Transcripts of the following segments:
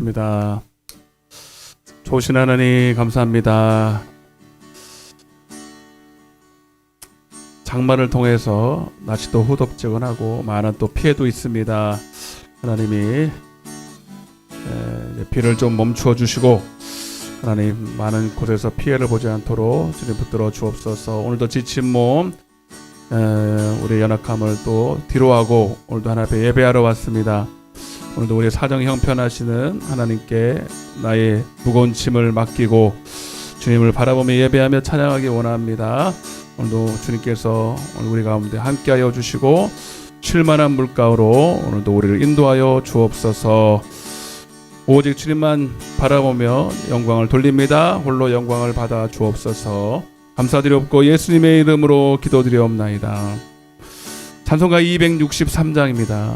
기도드리겠습니다. 좋으신 하나님 감사합니다. 장마를 통해서 날씨도 후덥지근하고 많은 또 피해도 있습니다. 하나님이 비를 좀 멈추어 주시고 하나님 많은 곳에서 피해를 보지 않도록 주님 붙들어 주옵소서. 오늘도 지친 몸 우리 연약함을 또 뒤로하고 오늘도 하나님 앞에 예배하러 왔습니다. 오늘도 우리 사정 형편하시는 하나님께 나의 무거운 짐을 맡기고 주님을 바라보며 예배하며 찬양하기 원합니다. 오늘도 주님께서 오늘 우리 가운데 함께하여 주시고 쉴만한 물가로 오늘도 우리를 인도하여 주옵소서. 오직 주님만 바라보며 영광을 돌립니다. 홀로 영광을 받아 주옵소서. 감사드리옵고 예수님의 이름으로 기도드리옵나이다. 찬송가 263장입니다.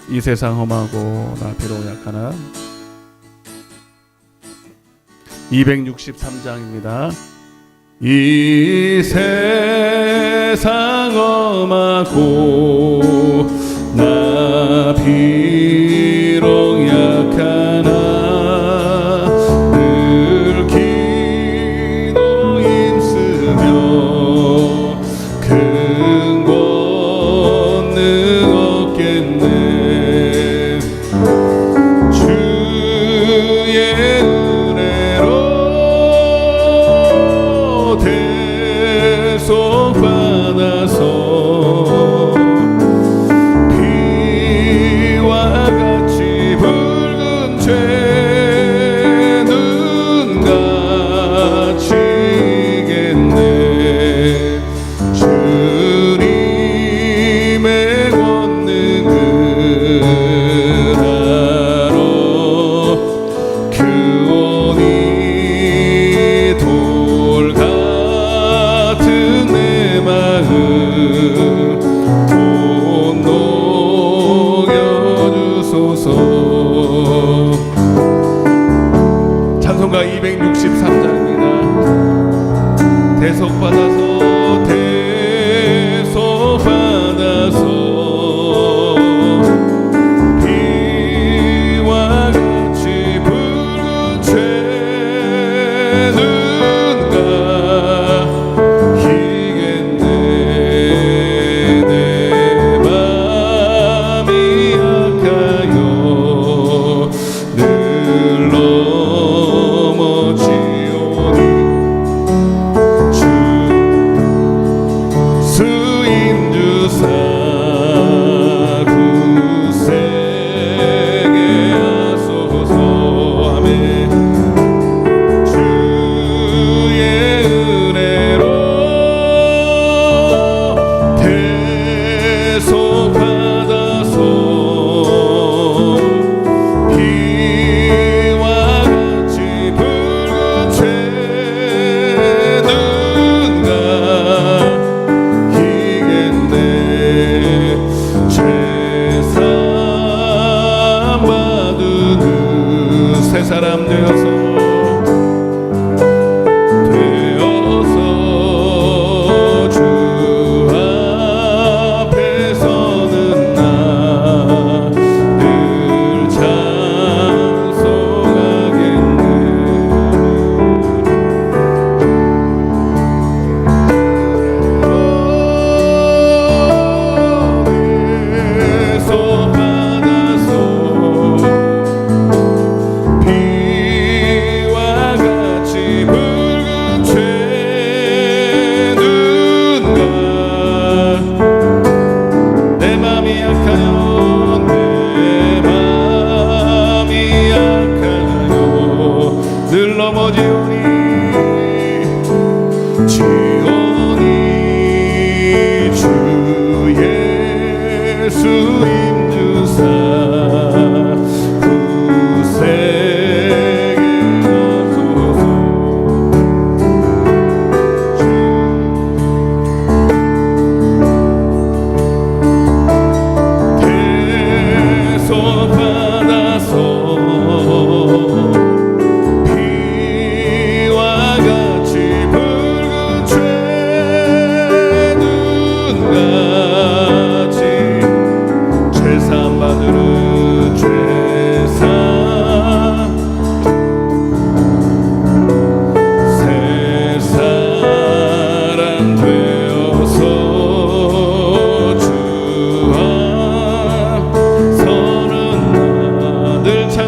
이 세상 험하고 나 비록 약하나. 263장입니다. 이 세상 험하고 나 비록 약하나 늘 기도 힘쓰며 큰 권능 얻겠네. 주의 은혜로 대속받아서 찬송가 263장입니다. 대속받아서 비와 같이 붉은 죄는 가히겠네. 내 맘이 약하여 늘 사람 되어서 주 앞에 서는 나 늘 찬송하겠네. 대속받아서 비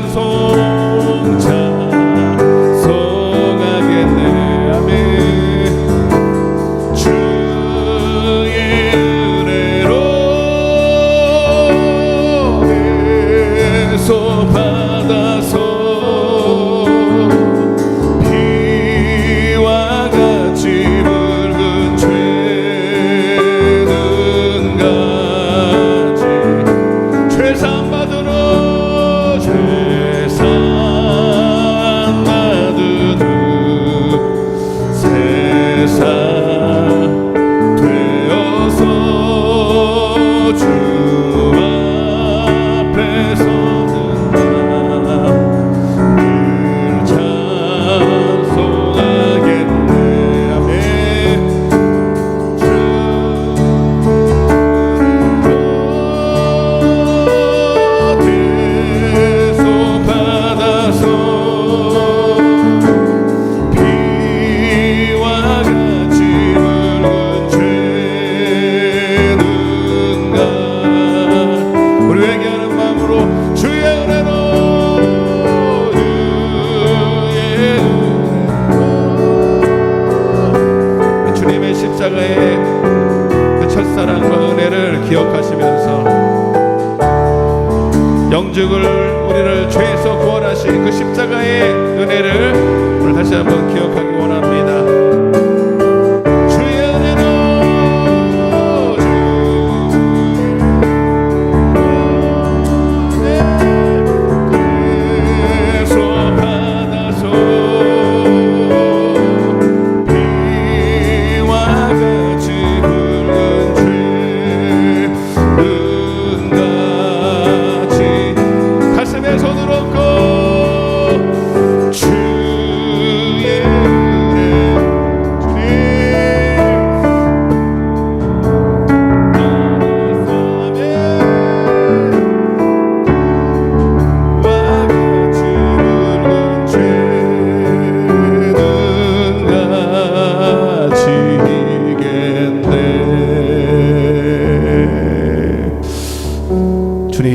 찬송 찬송하겠네. 아멘. 주의 은혜로 계속 받아서 비와 같이 붉은 죄는 가지 죄산 받으러 죄산 받으러 세상 되어서 주 앞에 서는 늘 찬송하겠네. 아멘. 계속 받아서 비와 같이 붉은 죄는 가 우리 회개하는 마음으로 주의 은혜로 주님의 십자가의 그 첫사랑과 은혜를 기억하시면서 영죽을 우리를 죄에서 구원하신 그 십자가의 은혜를 오늘 다시 한번 기억하기 원합니다. 주의 은혜로 계속 받아서 비와 같이 붉은 죄는 같이 가슴에 손을 얹고 주의 은혜 주님 와 같이 붉은 죄는 가지겠네. 주님,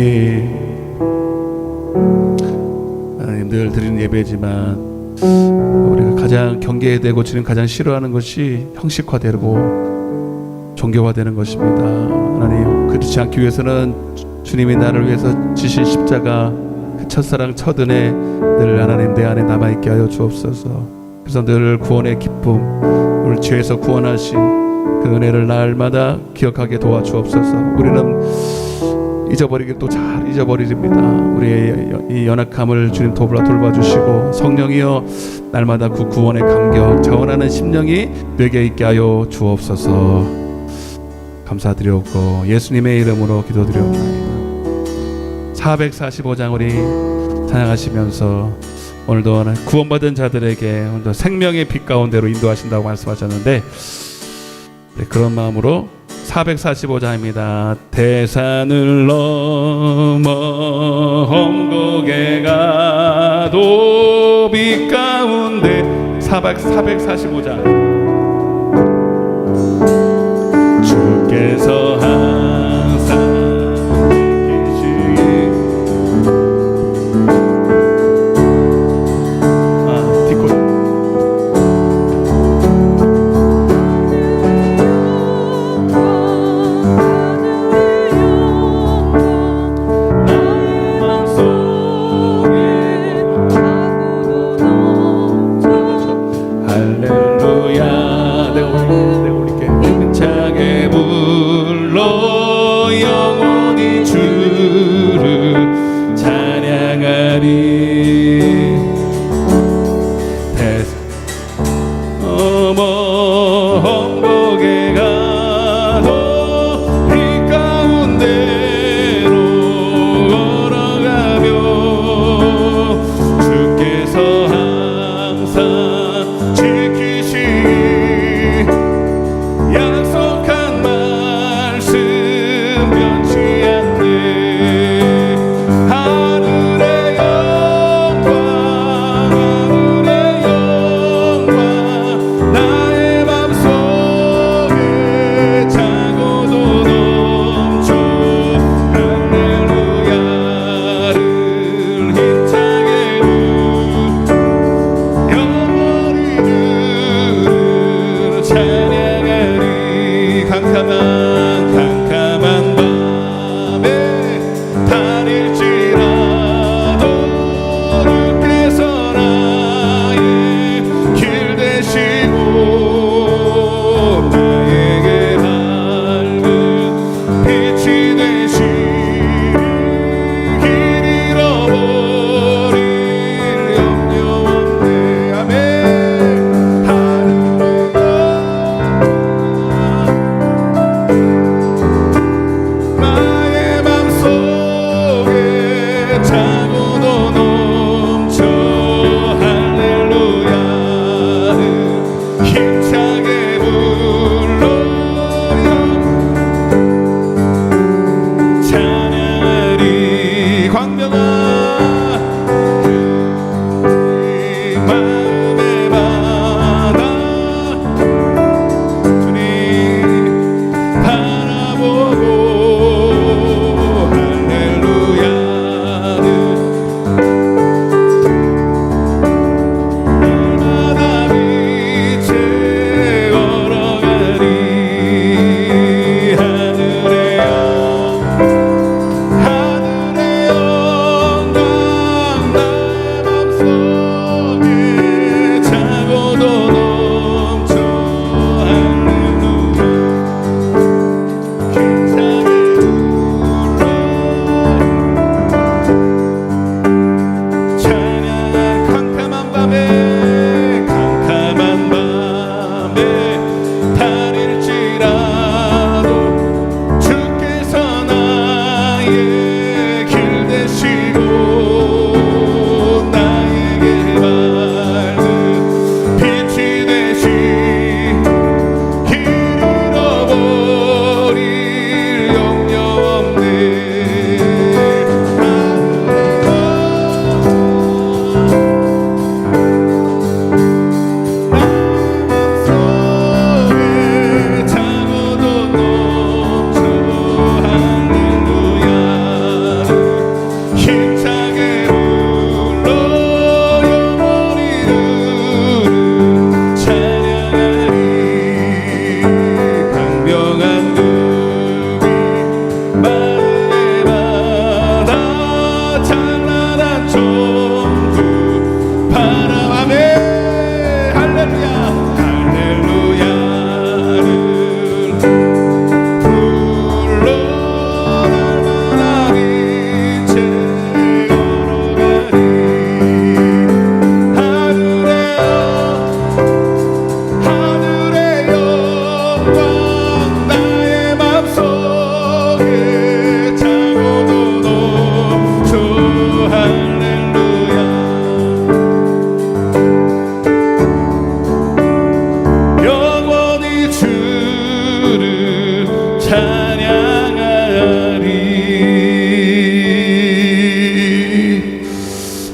하나님 늘 드리는 예배지만 우리가 가장 경계되고 주님 가장 싫어하는 것이 형식화되고 종교화되는 것입니다. 하나님, 그렇지 않기 위해서는 주님이 나를 위해서 지신 십자가 그 첫사랑 첫 은혜 늘 하나님 내 안에 남아있게 하여 주옵소서. 그래서 늘 구원의 기쁨, 우리 죄에서 구원하신 그 은혜를 날마다 기억하게 도와주옵소서. 우리는 잊어버리길 또 잘 잊어버립니다. 우리의 이 연약함을 주님 돌봐주시고 성령이여 날마다 그 구원의 감격 자원하는 심령이 되게 있게 하여 주옵소서. 감사드리옵고 예수님의 이름으로 기도드리옵나이다. 445장 우리 찬양하시면서 오늘도 구원받은 자들에게 오늘도 생명의 빛 가운데로 인도하신다고 말씀하셨는데 그런 마음으로 445장입니다. 대산을 넘어 험곡에 가도 빛 가운데 445장 주께서 항상 지키시기 변치 않네. 하늘의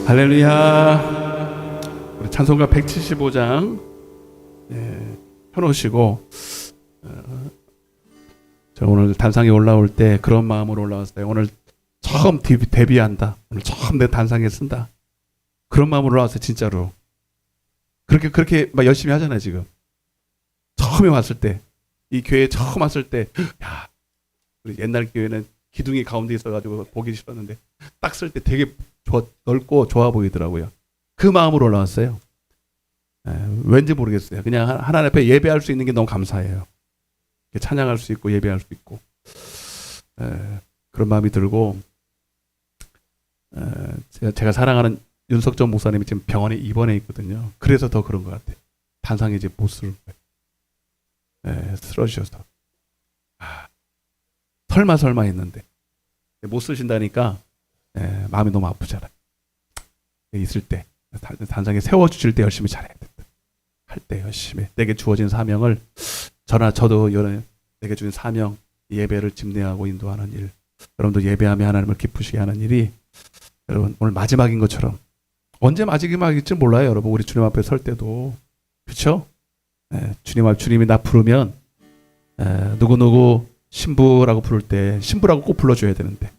할렐루야. 우리 찬송가 175장 펴놓으시고 저 오늘 단상에 올라올 때 그런 마음으로 올라왔어요. 오늘 처음 데뷔한다. 오늘 처음 내 단상에 쓴다. 그런 마음으로 올라왔어요. 진짜로. 그렇게 막 열심히 하잖아요. 지금 처음에 왔을 때, 이 교회에 처음 왔을 때, 야, 우리 옛날 교회는 기둥이 가운데 있어가지고 보기 싫었는데 딱 쓸 때 되게 넓고 좋아 보이더라고요. 그 마음으로 올라왔어요. 왠지 모르겠어요. 그냥 하나님 앞에 예배할 수 있는 게 너무 감사해요. 찬양할 수 있고 예배할 수 있고 그런 마음이 들고, 제가 사랑하는 윤석전 목사님이 지금 병원에 입원해 있거든요. 그래서 더 그런 것 같아요. 단상에 이제 못 쓸 거예요. 쓰러지셔서 설마 했는데 못 쓰신다니까 마음이 너무 아프잖아요. 있을 때 단상에 세워주실 때 열심히 잘해야 된다. 할 때 열심히 내게 주어진 사명을 저도 내게 주신 사명, 예배를 집례하고 인도하는 일, 여러분도 예배하며 하나님을 기쁘시게 하는 일이 여러분 오늘 마지막인 것처럼, 언제 마지막일지 몰라요. 여러분 우리 주님 앞에 설 때도 그렇죠? 주님이 나 부르면 누구누구 신부라고 부를 때 신부라고 꼭 불러줘야 되는데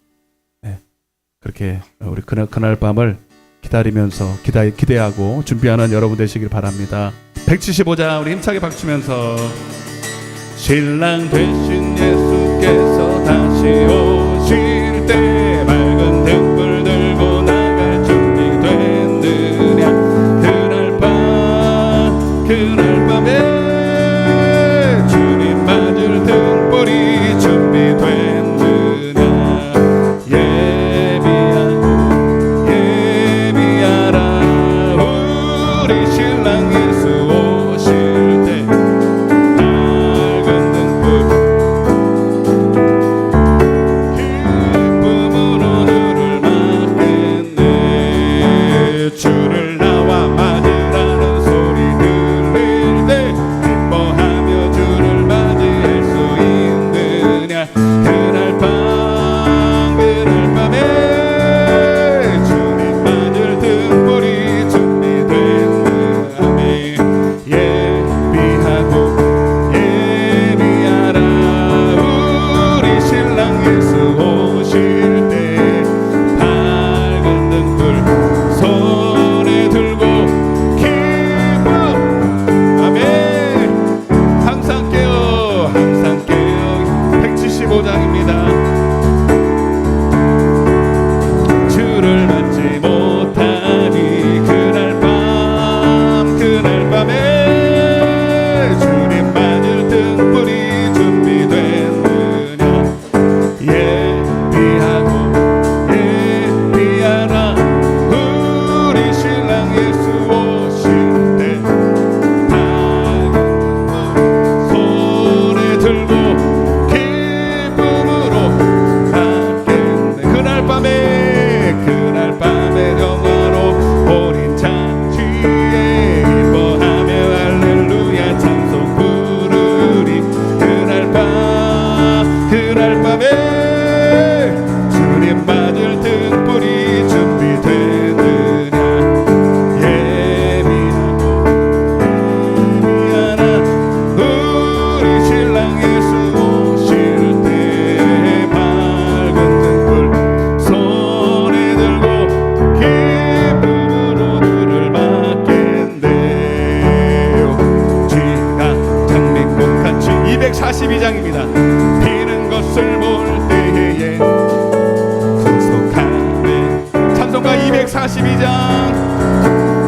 그렇게 우리 그날 밤을 기다리면서 기대하고 준비하는 여러분 되시길 바랍니다. 175장 우리 힘차게 박수면서 신랑 되신 예수께서 다시 오실 때 맑은 등불 들고 나갈 준비 됐느냐. 그날 밤에 주님 맞을 등불이 준비됐느냐. 예비하라 우리 신랑 예수 오실 때 밝은 등불 기쁨으로 눈을 맞겠네. 주를 나와 맞으라는 소리 들릴 때 기뻐하며 주를 맞이할 수 있느냐. 그날 밤에 주님 맞을 등불이 준비됐느냐. 예비하라 우리 신랑 예수 오실 때 밝은 등불 손에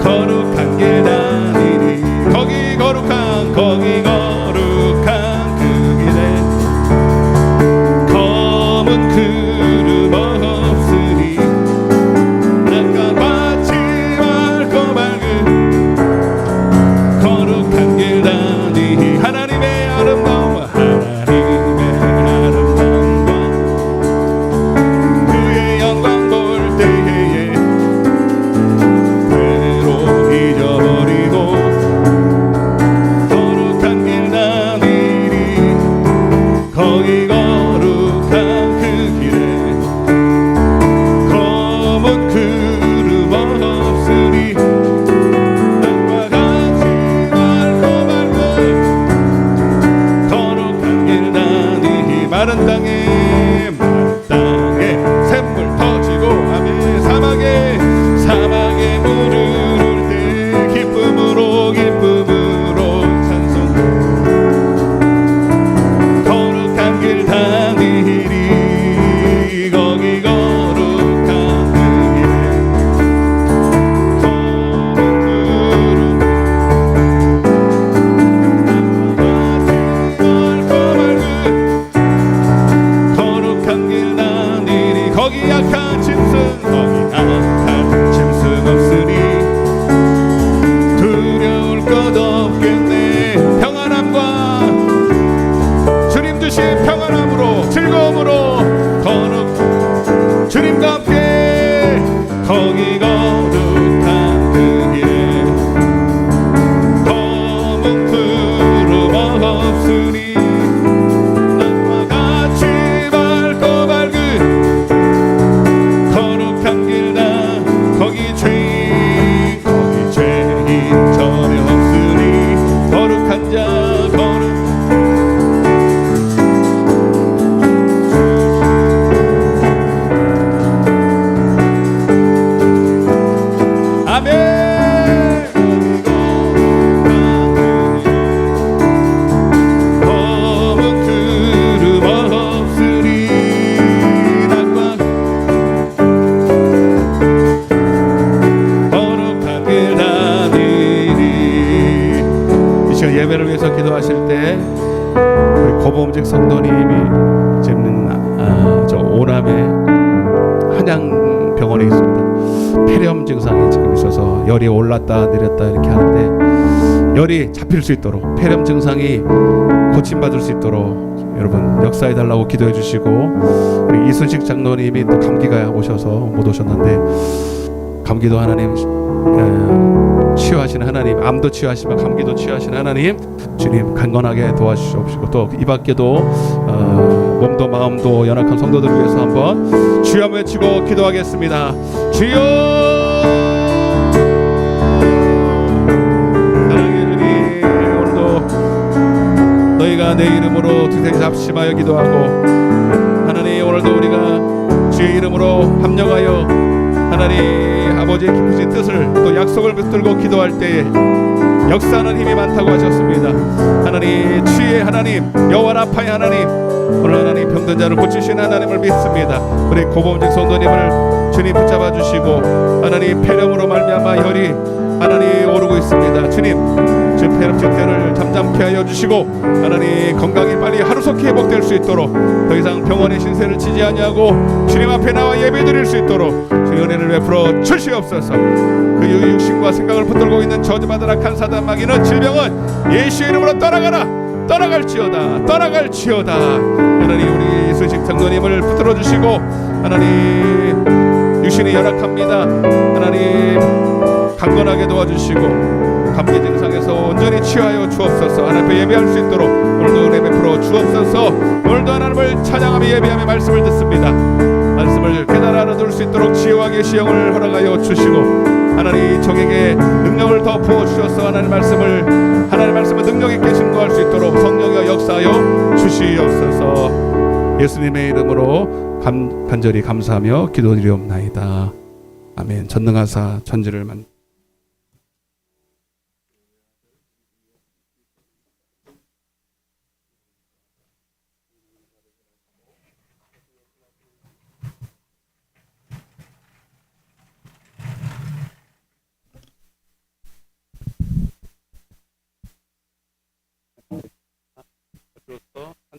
거룩한 길 다니리 거기 거룩한 그 길에 검은 구름 없으니 낮과 같이 맑고 밝은 거룩한 길 다니리 하나님의 아름다움과 그의 영광 볼 때에 죄로 잊어버리고 거룩한 길 다니리 거기 거룩한 그 길에 검은 구름 없으니 낮과 같이 맑고 밝은 거룩한 길 다니리 마른 땅에 샘물 터지고 아멘 사막에 물을 올 때 기쁨으로 찬송 거룩한 길 다니리 거기 거룩한 그 길에 검은 구름 거룩한 길 다니리 거기 약한 짐승 없으니 두려울 것 없겠네 평안함과 주님 주신 평안함으로 즐거움으로 주님과 함께 거기 거룩한 그 길에 검은 구름 없으니 낮과 같이 맑고 밝은 거룩한 길다 거기 죄인 전혀 없으니 거룩한 자 아멘 검은 구름 없으니 낮과 거룩한 길 다니리 이 시간 예배를 위해서 기도하실 때 우리 고범직 성도님이 지금 저 오남의 한양병원에 있습니다. 폐렴 증상이 지금 있어서 열이 올랐다 내렸다 이렇게 하는데 열이 잡힐 수 있도록 폐렴 증상이 고침받을 수 있도록 여러분 역사해 달라고 기도해 주시고 우리 이순식 장로님이 또 감기가 오셔서 못 오셨는데 감기도 하나님 치유하시는 하나님 암도 치유하시면 감기도 치유하시는 하나님 주님 강건하게 도와주시옵시고 또 이 밖에도 몸도 마음도 연약한 성도들을 위해서 한번 주여 외치고 기도하겠습니다. 주여 사랑해 주님 오늘도 너희가 내 이름으로 두세 잡심하여 기도하고 하나님 오늘도 우리가 주의 이름으로 합력하여 하나님 아버지의 깊으신 뜻을 또 약속을 붙들고 기도할 때에 역사하는 힘이 많다고 하셨습니다. 하나님 치유의 하나님 여호와 라파의 하나님 오늘 하나님 병든 자를 고치시는 하나님을 믿습니다. 우리 고범직 성도님을 주님 붙잡아 주시고 하나님 폐렴으로 말미암아 혈이 하나님 오르고 있습니다. 주님 주 폐렴 증세를 잠잠케 하여 주시고 하나님 건강이 빨리 하루속히 회복될 수 있도록 더 이상 병원의 신세를 지지 아니하고 주님 앞에 나와 예배드릴 수 있도록 주의 은혜를 베풀어 주시옵소서. 그 육신과 생각을 붙들고 있는 저주받은 악한 사단 마귀는 질병은 예수의 이름으로 떠나갈지어다. 하나님 우리 이순식 장로님을 붙들어 주시고 하나님 육신이 열악합니다. 하나님 강건하게 도와주시고 감기 증상에서 온전히 치유하여 주옵소서. 하나님 앞에 예배할 수 있도록 오늘도 은혜 베풀어 주옵소서. 오늘도 하나님을 찬양하며 예배하며 말씀을 듣습니다. 말씀을 깨달아 알아둘 수 있도록 지혜와 계시형을 허락하여 주시고 하나님 적에게 능력을 더 부어주셔서 하나님 말씀을 능력 있게 증거할 수 있도록 성령이여 역사하여 주시옵소서. 예수님의 이름으로 간절히 감사하며 기도드리옵나이다. 아멘. 전능하사 천지를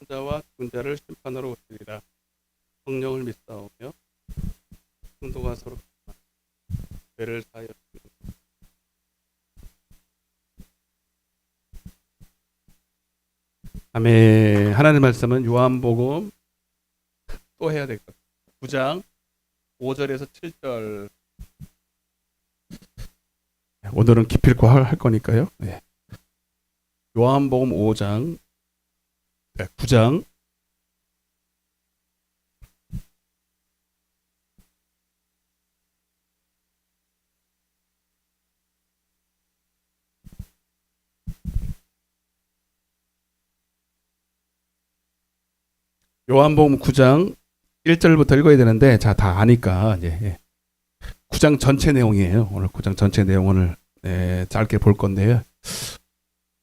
자와 죽은 자를 심판하러 오시리라. 성령을 믿사오며 성도가 서로 죄를 사하여 주시고. 아멘. 하나님 말씀은 요한복음 또 해야 될 것 같아요. 9장 5절에서 7절. 오늘은 기필코 할 거니까요. 네. 요한복음 5장 9장 요한복음 9장 1절부터 읽어야 되는데 자, 다 아니까 이제 9장 전체 내용이에요. 오늘 9장 전체 내용을 짧게 볼 건데요.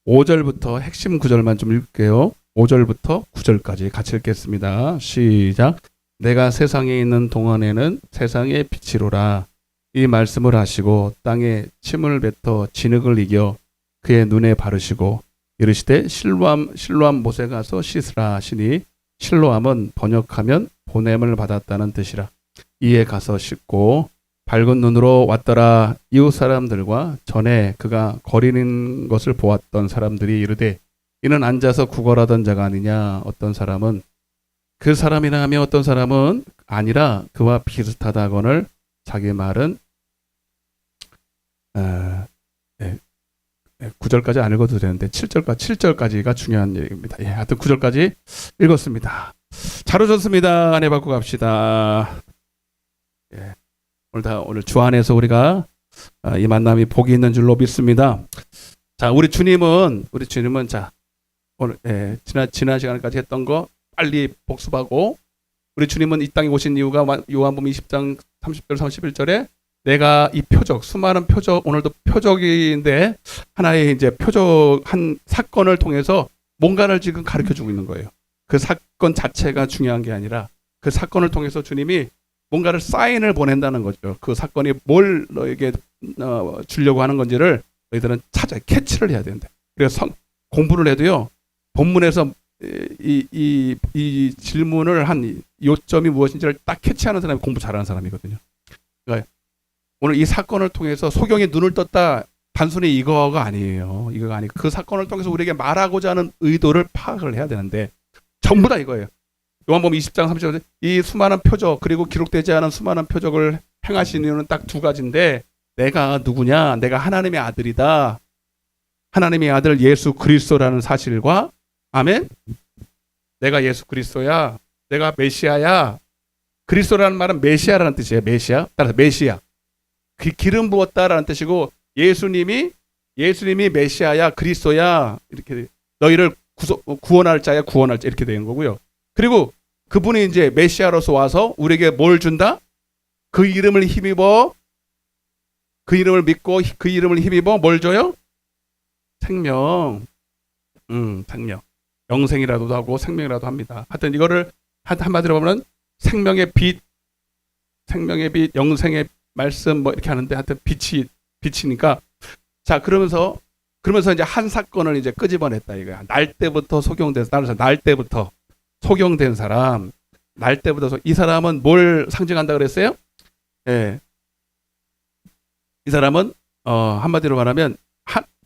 5절부터 핵심 구절만 좀 읽을게요. 5절부터 9절까지 같이 읽겠습니다. 시작. 내가 세상에 있는 동안에는 세상의 빛이로라. 이 말씀을 하시고 땅에 침을 뱉어 진흙을 이겨 그의 눈에 바르시고 이르시되 실로암 못에 가서 씻으라 하시니 실로암은 번역하면 보냄을 받았다는 뜻이라. 이에 가서 씻고 밝은 눈으로 왔더라. 이웃 사람들과 전에 그가 거리는 것을 보았던 사람들이 이르되 이는 앉아서 구걸하던 자가 아니냐. 어떤 사람은 그 사람이라 하며 어떤 사람은 아니라 그와 비슷하다거늘 자기 말은 9절까지 안 읽어도 되는데 7절까지가 중요한 얘기입니다. 하여튼 9절까지 읽었습니다. 잘 오셨습니다. 안에 받고 갑시다. 오늘 주 안에서 우리가 이 만남이 복이 있는 줄로 믿습니다. 자, 우리 주님은 자 오늘 지난 시간까지 했던 거 빨리 복습하고, 우리 주님은 이 땅에 오신 이유가 요한복음 20장 30절 31절에 내가 이 표적, 수많은 표적, 오늘도 표적인데 하나의 이제 표적 한 사건을 통해서 뭔가를 지금 가르쳐 주고 있는 거예요. 그 사건 자체가 중요한 게 아니라 그 사건을 통해서 주님이 뭔가를 사인을 보낸다는 거죠. 그 사건이 뭘 너에게 주려고 하는 건지를 너희들은 캐치를 해야 된다. 그래서 공부를 해도요, 본문에서 이 질문을 한 요점이 무엇인지를 딱 캐치하는 사람이 공부 잘하는 사람이거든요. 그러니까 오늘 이 사건을 통해서 소경이 눈을 떴다, 단순히 이거가 아니에요. 이거가 아니고 그 사건을 통해서 우리에게 말하고자 하는 의도를 파악을 해야 되는데 전부 다 이거예요. 요한복음 20장 30절 이 수많은 표적, 그리고 기록되지 않은 수많은 표적을 행하신 이유는 딱 두 가지인데, 내가 누구냐? 내가 하나님의 아들이다. 하나님의 아들 예수 그리스도라는 사실과, 아멘? 내가 예수 그리스도야. 내가 메시아야. 그리스도라는 말은 메시아라는 뜻이에요. 메시아. 따라서 메시아. 그 기름 부었다라는 뜻이고, 예수님이 메시아야, 그리스도야. 이렇게 너희를 구원할 자야, 구원할 자, 이렇게 되는 거고요. 그리고 그분이 이제 메시아로서 와서 우리에게 뭘 준다? 그 이름을 힘입어, 그 이름을 믿고 그 이름을 힘입어 뭘 줘요? 생명. 생명. 영생이라도 하고 생명이라도 합니다. 하여튼 이거를 한마디로 보면 생명의 빛, 영생의 말씀 뭐 이렇게 하는데, 하여튼 빛이니까. 자, 그러면서 이제 한 사건을 이제 끄집어냈다 이거야. 날 때부터 소경된 사람, 날 때부터 이 사람은 뭘 상징한다 그랬어요? 예. 이 사람은 한마디로 말하면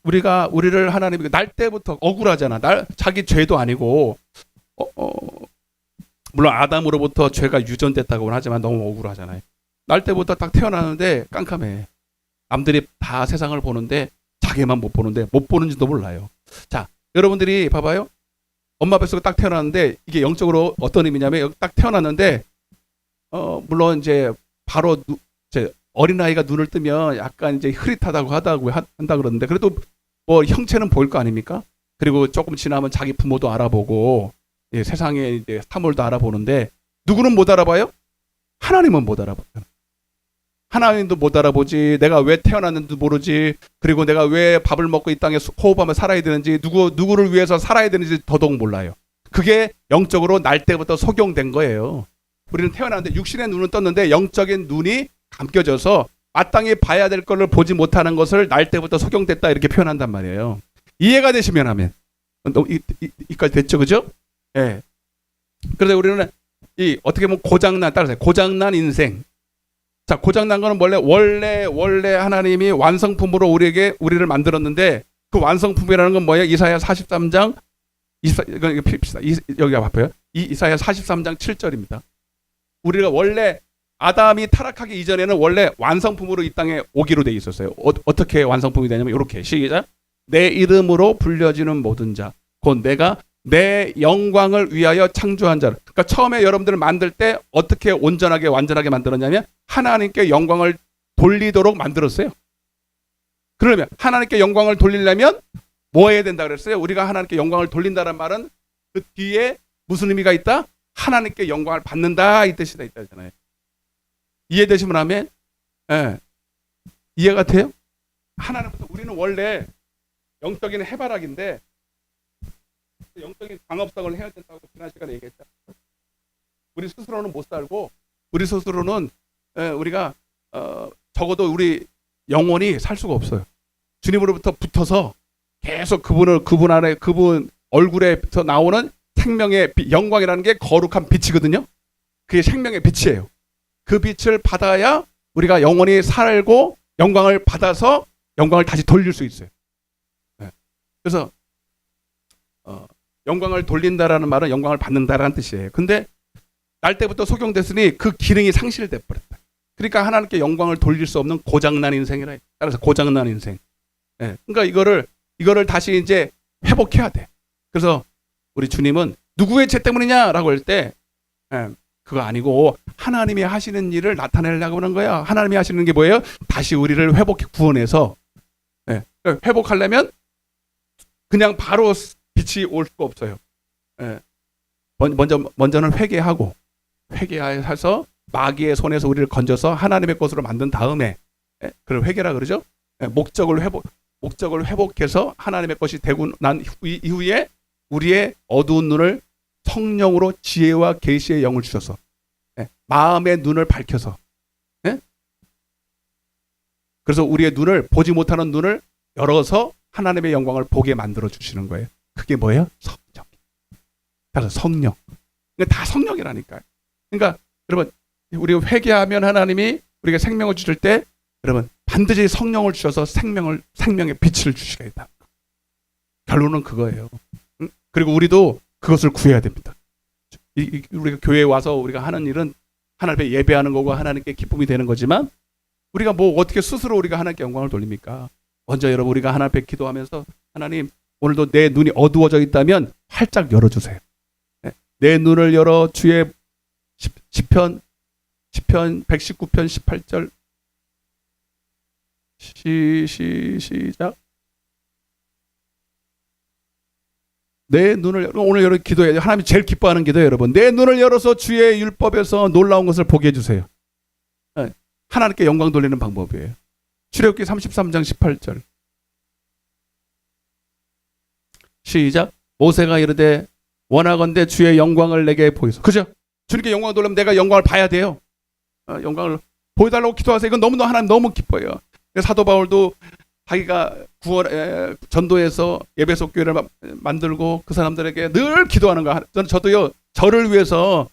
우리를 하나님이 날 때부터 억울하잖아. 자기 죄도 아니고 물론 아담으로부터 죄가 유전됐다고는 하지만 너무 억울하잖아요. 날 때부터 딱 태어나는데 깜깜해. 남들이 다 세상을 보는데 자기만 못 보는데, 못 보는지도 몰라요. 자, 여러분들이 봐봐요. 엄마 뱃속에 딱 태어났는데 이게 영적으로 어떤 의미냐면, 여기 딱 태어났는데 물론 이제 바로 이제 어린아이가 눈을 뜨면 약간 이제 흐릿하다고 한다 그러는데, 그래도 뭐 형체는 보일 거 아닙니까? 그리고 조금 지나면 자기 부모도 알아보고, 세상에 이제 사물도 알아보는데, 누구는 못 알아봐요? 하나님은 못 알아봐요. 하나님도 못 알아보지. 내가 왜 태어났는지도 모르지. 그리고 내가 왜 밥을 먹고 이 땅에 호흡하며 살아야 되는지, 누구를 위해서 살아야 되는지 더더욱 몰라요. 그게 영적으로 날 때부터 소경된 거예요. 우리는 태어났는데 육신의 눈은 떴는데 영적인 눈이 감겨져서 마땅히 봐야 될 것을 보지 못하는 것을 날 때부터 소경됐다, 이렇게 표현한단 말이에요. 이해가 되시면 하면. 이까지 됐죠, 그죠? 예. 그래서 우리는 이 어떻게 보면 고장난, 따라서 고장난 인생. 자, 고장난 거는 원래 하나님이 완성품으로 우리를 만들었는데, 그 완성품이라는 건 뭐예요? 이사야 43장 이거 핍시다. 여기가 봐봐요. 이사야 43장 7절입니다. 우리가 원래 아담이 타락하기 이전에는 원래 완성품으로 이 땅에 오기로 돼 있었어요. 어떻게 완성품이 되냐면 이렇게 시작. 내 이름으로 불려지는 모든 자, 곧 내가 내 영광을 위하여 창조한 자를. 그러니까 처음에 여러분들을 만들 때 어떻게 온전하게 완전하게 만들었냐면 하나님께 영광을 돌리도록 만들었어요. 그러면 하나님께 영광을 돌리려면 뭐 해야 된다 그랬어요? 우리가 하나님께 영광을 돌린다는 말은 그 뒤에 무슨 의미가 있다? 하나님께 영광을 받는다 이 뜻이다 있다잖아요. 이해되시면 하면 이해가 돼요? 하나님부터 우리는 원래 영적인 해바라기인데 영적인 광합성을 해야 된다고 지난 시간에 얘기했죠. 우리 스스로는 못 살고 우리 스스로는 우리가 적어도 우리 영혼이 살 수가 없어요. 주님으로부터 붙어서 계속 그분 안에 그분 얼굴에서 나오는 생명의 영광이라는 게 거룩한 빛이거든요. 그게 생명의 빛이에요. 그 빛을 받아야 우리가 영원히 살고 영광을 받아서 영광을 다시 돌릴 수 있어요. 그래서 영광을 돌린다라는 말은 영광을 받는다라는 뜻이에요. 근데 날 때부터 속용됐으니 그 기능이 상실돼 버렸다. 그러니까 하나님께 영광을 돌릴 수 없는 고장난 인생이라. 따라서 고장난 인생. 그러니까 이거를 다시 이제 회복해야 돼. 그래서 우리 주님은 누구의 죄 때문이냐라고 할 때 그거 아니고 하나님이 하시는 일을 나타내려고 하는 거야. 하나님이 하시는 게 뭐예요? 다시 우리를 회복해 구원해서 회복하려면 그냥 바로 빛이 올 수가 없어요. 먼저는 회개해서 마귀의 손에서 우리를 건져서 하나님의 것으로 만든 다음에 그걸 회개라 그러죠. 목적을 회복해서 하나님의 것이 되고 난 이후에 우리의 어두운 눈을 성령으로 지혜와 계시의 영을 주셔서 마음의 눈을 밝혀서 그래서 우리의 눈을 보지 못하는 눈을 열어서 하나님의 영광을 보게 만들어 주시는 거예요. 그게 뭐예요? 성령. 그래서 성령. 다 성령이라니까요. 그러니까 여러분 우리가 회개하면 하나님이 우리가 생명을 주실 때 여러분 반드시 성령을 주셔서 생명의 빛을 주시겠다. 결론은 그거예요. 그리고 우리도 그것을 구해야 됩니다. 우리가 교회에 와서 우리가 하는 일은 하나님께 예배하는 거고 하나님께 기쁨이 되는 거지만 우리가 뭐 어떻게 스스로 우리가 하나님께 영광을 돌립니까? 먼저 여러분 우리가 하나님 앞에 기도하면서 하나님 오늘도 내 눈이 어두워져 있다면 활짝 열어주세요. 내 눈을 열어 주의 시편 119편 18절 시작. 내 눈을 오늘 여러분 기도해요. 하나님이 제일 기뻐하는 기도예요, 여러분. 내 눈을 열어서 주의 율법에서 놀라운 것을 보게 해주세요. 하나님께 영광 돌리는 방법이에요. 출애굽기 33장 18절 시작. 모세가 이르되 원하건대 주의 영광을 내게 보이소. 그죠? 주님께 영광을 돌리면 내가 영광을 봐야 돼요. 영광을 보여달라고 기도하세요. 이건 너무너무 하나님 너무 기뻐요. 사도 바울도 자기가 전도해서 예배소 교회를 만들고 그 사람들에게 늘 기도하는 거. 저도요. 저를 위해서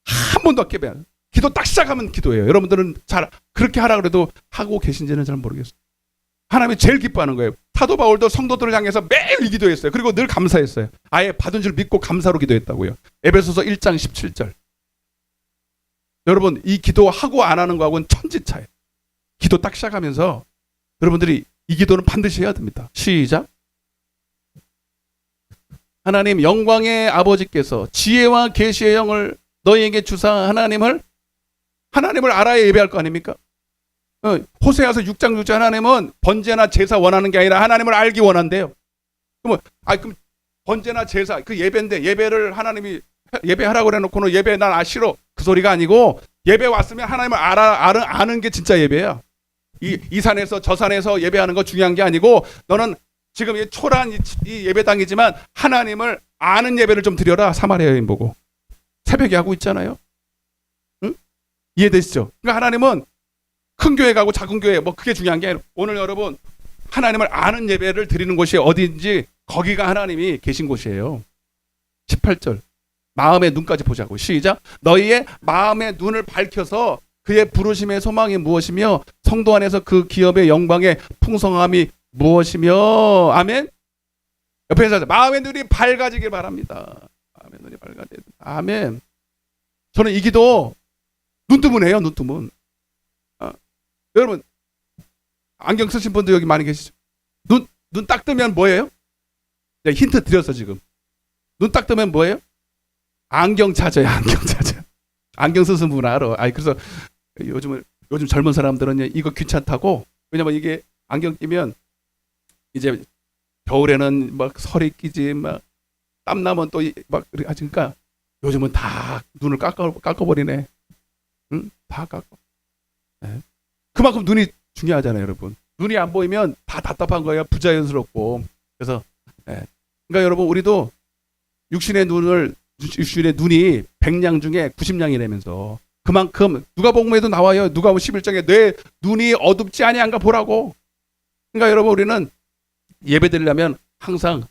한 번도 아껴봐요. 기도 딱 시작하면 기도해요. 여러분들은 잘 그렇게 하라 그래도 하고 계신지는 잘 모르겠어요. 하나님이 제일 기뻐하는 거예요. 사도 바울도 성도들을 향해서 매일 기도했어요. 그리고 늘 감사했어요. 아예 받은 줄 믿고 감사로 기도했다고요. 에베소서 1장 17절. 여러분 이 기도하고 안 하는 거하고는 천지차예요. 기도 딱 시작하면서 여러분들이 이 기도는 반드시 해야 됩니다. 시작. 하나님 영광의 아버지께서 지혜와 계시의 영을 너희에게 주사 하나님을 알아야 예배할 거 아닙니까? 호세아서 6장 6절 하나님은 번제나 제사 원하는 게 아니라 하나님을 알기 원한대요. 그럼 번제나 제사 그 예배인데 예배를 하나님이 예배하라고 그래놓고는 예배 난 싫어 그 소리가 아니고 예배 왔으면 하나님을 아는 게 진짜 예배야. 이 산에서 저 산에서 예배하는 거 중요한 게 아니고 너는 지금 이 초라한 이 예배당이지만 하나님을 아는 예배를 좀 드려라. 사마리아 여인 보고 새벽에 하고 있잖아요. 응? 이해되시죠? 그러니까 하나님은 큰 교회 가고 작은 교회 뭐 그게 중요한 게 아니라 오늘 여러분 하나님을 아는 예배를 드리는 곳이 어디인지 거기가 하나님이 계신 곳이에요. 18절 마음의 눈까지 보자고. 시작. 너희의 마음의 눈을 밝혀서 그의 부르심의 소망이 무엇이며 성도 안에서 그 기업의 영광의 풍성함이 무엇이며. 아멘. 옆에서 마음의 눈이 밝아지길 바랍니다. 마음의 눈이 밝아져야 돼. 아멘. 저는 이 기도 눈뜨문 해요. 눈뜨문. 여러분 안경 쓰신 분도 여기 많이 계시죠? 눈 딱 뜨면 뭐예요? 힌트 드렸어 지금. 눈 딱 뜨면 뭐예요? 안경 찾아요. 안경 찾아. 안경 쓰신 분 알아. 그래서 요즘 젊은 사람들은 이거 귀찮다고. 왜냐면 이게 안경 끼면 이제 겨울에는 막 설이 끼지, 막 땀 나면 또 막 그러니까 요즘은 다 눈을 깎아버리네. 응? 다 깎아. 네. 그만큼 눈이 중요하잖아요, 여러분. 눈이 안 보이면 다 답답한 거예요. 부자연스럽고. 그래서 그러니까 여러분 우리도 육신의 눈이 100냥 중에 90냥이라면서 그만큼 누가복음에도 나와요. 누가복음 11장에 내 눈이 어둡지 아니한가 보라고. 그러니까 여러분 우리는 예배드리려면 항상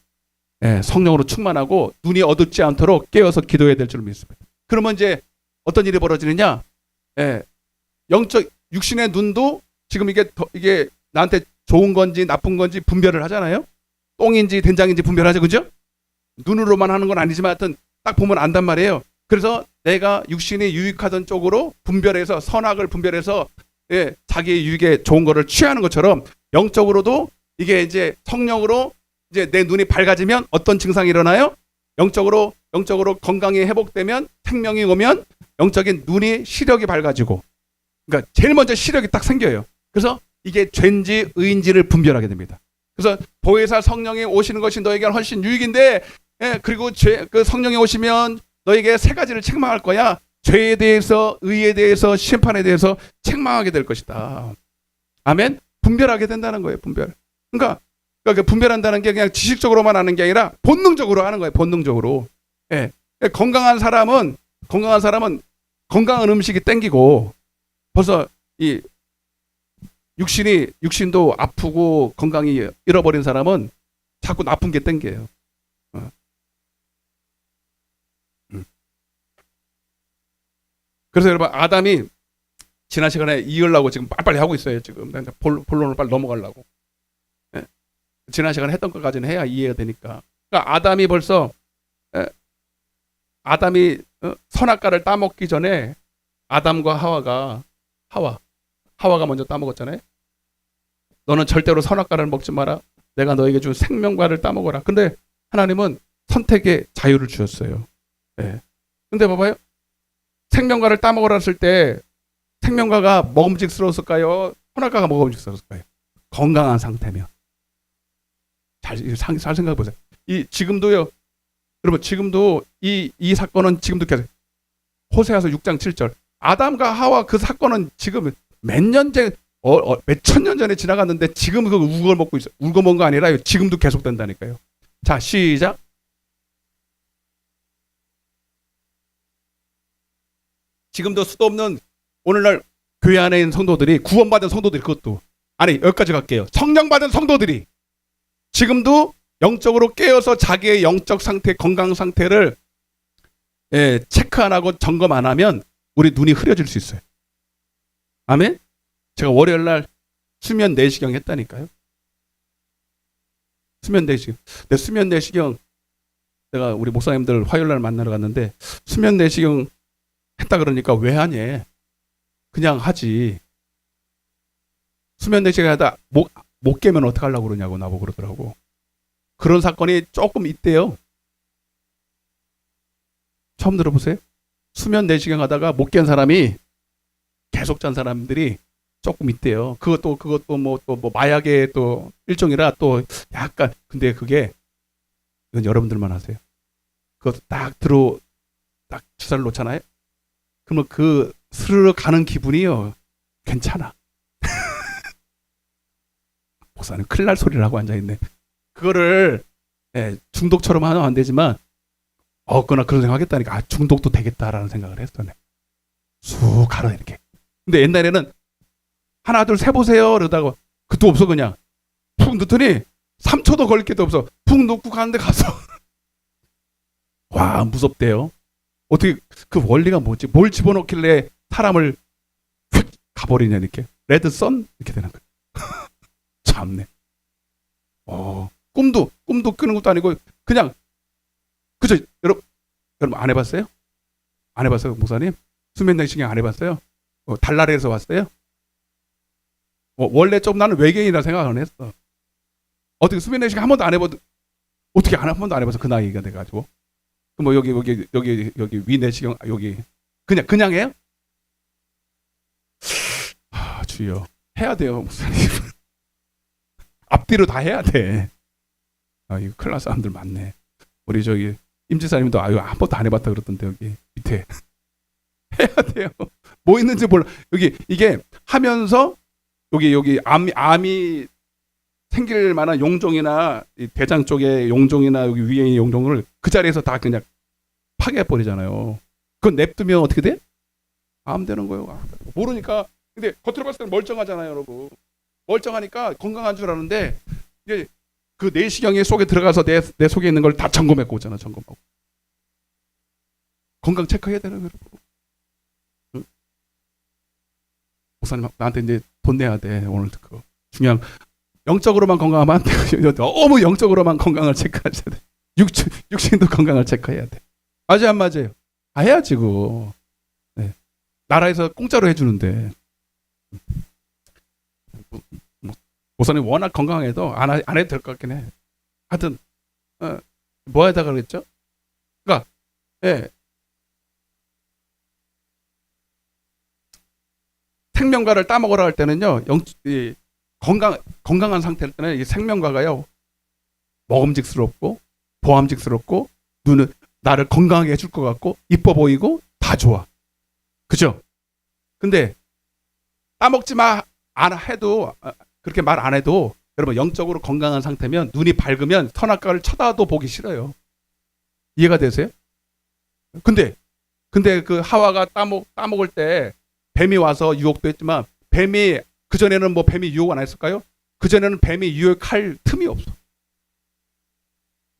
성령으로 충만하고 눈이 어둡지 않도록 깨어서 기도해야 될 줄 믿습니다. 그러면 이제 어떤 일이 벌어지느냐? 영적 육신의 눈도 지금 이게 나한테 좋은 건지 나쁜 건지 분별을 하잖아요. 똥인지 된장인지 분별하죠, 그죠? 눈으로만 하는 건 아니지만 하여튼 딱 보면 안단 말이에요. 그래서 내가 육신이 유익하던 쪽으로 분별해서 선악을 분별해서 자기의 유익에 좋은 거를 취하는 것처럼 영적으로도 이게 이제 성령으로 이제 내 눈이 밝아지면 어떤 증상이 일어나요? 영적으로 건강이 회복되면 생명이 오면 영적인 눈이 시력이 밝아지고, 그러니까 제일 먼저 시력이 딱 생겨요. 그래서 이게 죄인지 의인지를 분별하게 됩니다. 그래서 보혜사 성령이 오시는 것이 너에게 훨씬 유익인데, 그리고 그 성령이 오시면 너에게 세 가지를 책망할 거야. 죄에 대해서, 의에 대해서, 심판에 대해서 책망하게 될 것이다. 아멘. 분별하게 된다는 거예요. 분별. 그러니까 분별한다는 게 그냥 지식적으로만 하는 게 아니라 본능적으로 하는 거예요. 본능적으로. 건강한 사람은 건강한 음식이 땡기고, 벌써 이 육신도 아프고 건강이 잃어버린 사람은 자꾸 나쁜 게 땡겨요. 그래서 여러분 아담이 지난 시간에 이으려고 지금 빨리빨리 하고 있어요. 지금 본론을 빨리 넘어가려고. 지난 시간에 했던 것까지는 해야 이해가 되니까. 그러니까 아담이 벌써 선악과를 따먹기 전에 아담과 하와가 먼저 따먹었잖아요. 너는 절대로 선악과를 먹지 마라. 내가 너에게 준 생명과를 따먹어라. 근데 하나님은 선택의 자유를 주셨어요. 근데 봐봐요. 생명과를 따먹으라 했을 때 생명과가 먹음직스러웠을까요? 선악과가 먹음직스러웠을까요? 건강한 상태면. 잘 생각해 보세요. 지금도요. 여러분 지금도 이 사건은 지금도 계속 호세아서 6장 7절. 아담과 하와 그 사건은 지금 몇천 년 전에 지나갔는데 지금 그 우걸 먹고 있어요. 울고 먹은 거 아니라 지금도 계속된다니까요. 자, 시작. 지금도 수도 없는 오늘날 교회 안에 있는 성도들이, 구원받은 성도들이, 여기까지 갈게요. 성령받은 성도들이 지금도 영적으로 깨어서 자기의 영적 상태, 건강 상태를 체크 안 하고 점검 안 하면 우리 눈이 흐려질 수 있어요. 아멘? 제가 월요일 날 수면 내시경 했다니까요. 수면 내시경. 수면 내시경 내가 우리 목사님들 화요일 날 만나러 갔는데 수면 내시경 했다 그러니까 왜 하냐? 그냥 하지. 수면 내시경 하다 못 깨면 어떡하려고 그러냐고 나보고 그러더라고. 그런 사건이 조금 있대요. 처음 들어보세요? 수면 내시경 하다가 못 깬 사람이 계속 잔 사람들이 조금 있대요. 그것도 뭐 마약의 또 일종이라 또 약간, 근데 이건 여러분들만 하세요. 그것도 딱 주사를 놓잖아요. 그러면 그 스르르 가는 기분이요. 괜찮아. 목사는 큰일 날 소리를 하고 앉아있네. 그거를 중독처럼 하면 안 되지만 그러나 그런 생각하겠다니까 중독도 되겠다라는 생각을 했어. 쑥 가라 이렇게. 근데 옛날에는 하나 둘 세 보세요 그러다가 그것도 없어. 그냥 푹 넣더니 3초도 걸릴 게도 없어. 푹 넣고 가는데 가서 와 무섭대요. 어떻게 그 원리가 뭐지? 뭘 집어넣길래 사람을 휙 가버리냐 이렇게 레드선 이렇게 되는 거예요. 참네. 꿈도 꾸는 것도 아니고 그냥 그죠? 여러분 안 해봤어요? 안 해봤어요, 목사님? 수면 내시경 안 해봤어요? 달나라에서 왔어요? 원래 좀 나는 외계인이라 생각 안 했어. 어떻게 수면 내시경 한 번도 안 해봐도 어떻게 한 번도 안 해봐서 그 나이가 돼가지고 뭐 여기 위 내시경 여기 그냥 해요? 주여 해야 돼요, 목사님. 앞뒤로 다 해야 돼. 이거 큰일 날 사람들 많네. 우리 저기 임지사님도 한 번도 안 해봤다 그러던데 여기 밑에 해야 돼요. 뭐 있는지 몰라. 여기 이게 하면서 여기 암이 생길 만한 용종이나 대장 쪽에 용종이나 여기 위에 있는 용종을 그 자리에서 다 그냥 파괴해 버리잖아요. 그건 냅두면 어떻게 돼? 암 되는 거예요. 모르니까. 근데 겉으로 봤을 때는 멀쩡하잖아요, 여러분. 멀쩡하니까 건강한 줄 아는데 이제 그 내시경의 속에 들어가서 내 속에 있는 걸 다 점검해고 오잖아. 점검하고. 건강 체크해야 되는 거예요, 여러분. 응? 목사님 나한테 이제 돈 내야 돼. 오늘 그거 중요한 영적으로만 건강하면 안 돼. 너무 영적으로만 건강을 체크하셔야 돼. 육신도 건강을 체크해야 돼. 맞아요, 안 맞아요? 해야지 그거. 네. 나라에서 공짜로 해주는데. 목사님 워낙 건강해도 안 해도 될 것 같긴 해. 하여튼 뭐 하다가 그랬죠? 그러니까 예. 생명과를 따먹으라 할 때는요, 건강한 상태일 때는 이 생명과가요, 먹음직스럽고, 보암직스럽고, 눈은 나를 건강하게 해줄 것 같고, 이뻐 보이고, 다 좋아. 그죠? 근데, 따먹지 마, 안 해도, 그렇게 말 안 해도, 여러분, 영적으로 건강한 상태면, 눈이 밝으면 선악과를 쳐다도 보기 싫어요. 이해가 되세요? 근데 그 하와가 따먹을 때, 뱀이 와서 유혹도 했지만 뱀이 그전에는 뭐 뱀이 유혹 안 했을까요? 그전에는 뱀이 유혹할 틈이 없어.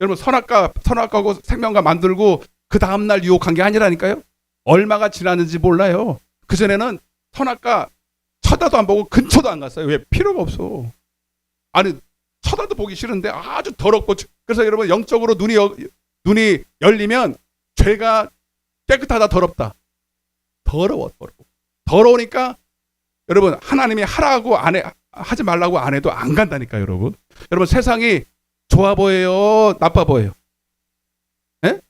여러분 선악과고 생명과 만들고 그 다음날 유혹한 게 아니라니까요. 얼마가 지났는지 몰라요. 그전에는 선악과 쳐다도 안 보고 근처도 안 갔어요. 왜? 필요가 없어. 아니 쳐다도 보기 싫은데 아주 더럽고. 그래서 여러분 영적으로 눈이 열리면 죄가 깨끗하다 더럽다. 더러워. 더러우니까 여러분 하나님이 하라고 하지 말라고 안 해도 안 간다니까 여러분. 여러분 세상이 좋아 보여요, 나빠 보여요? 예?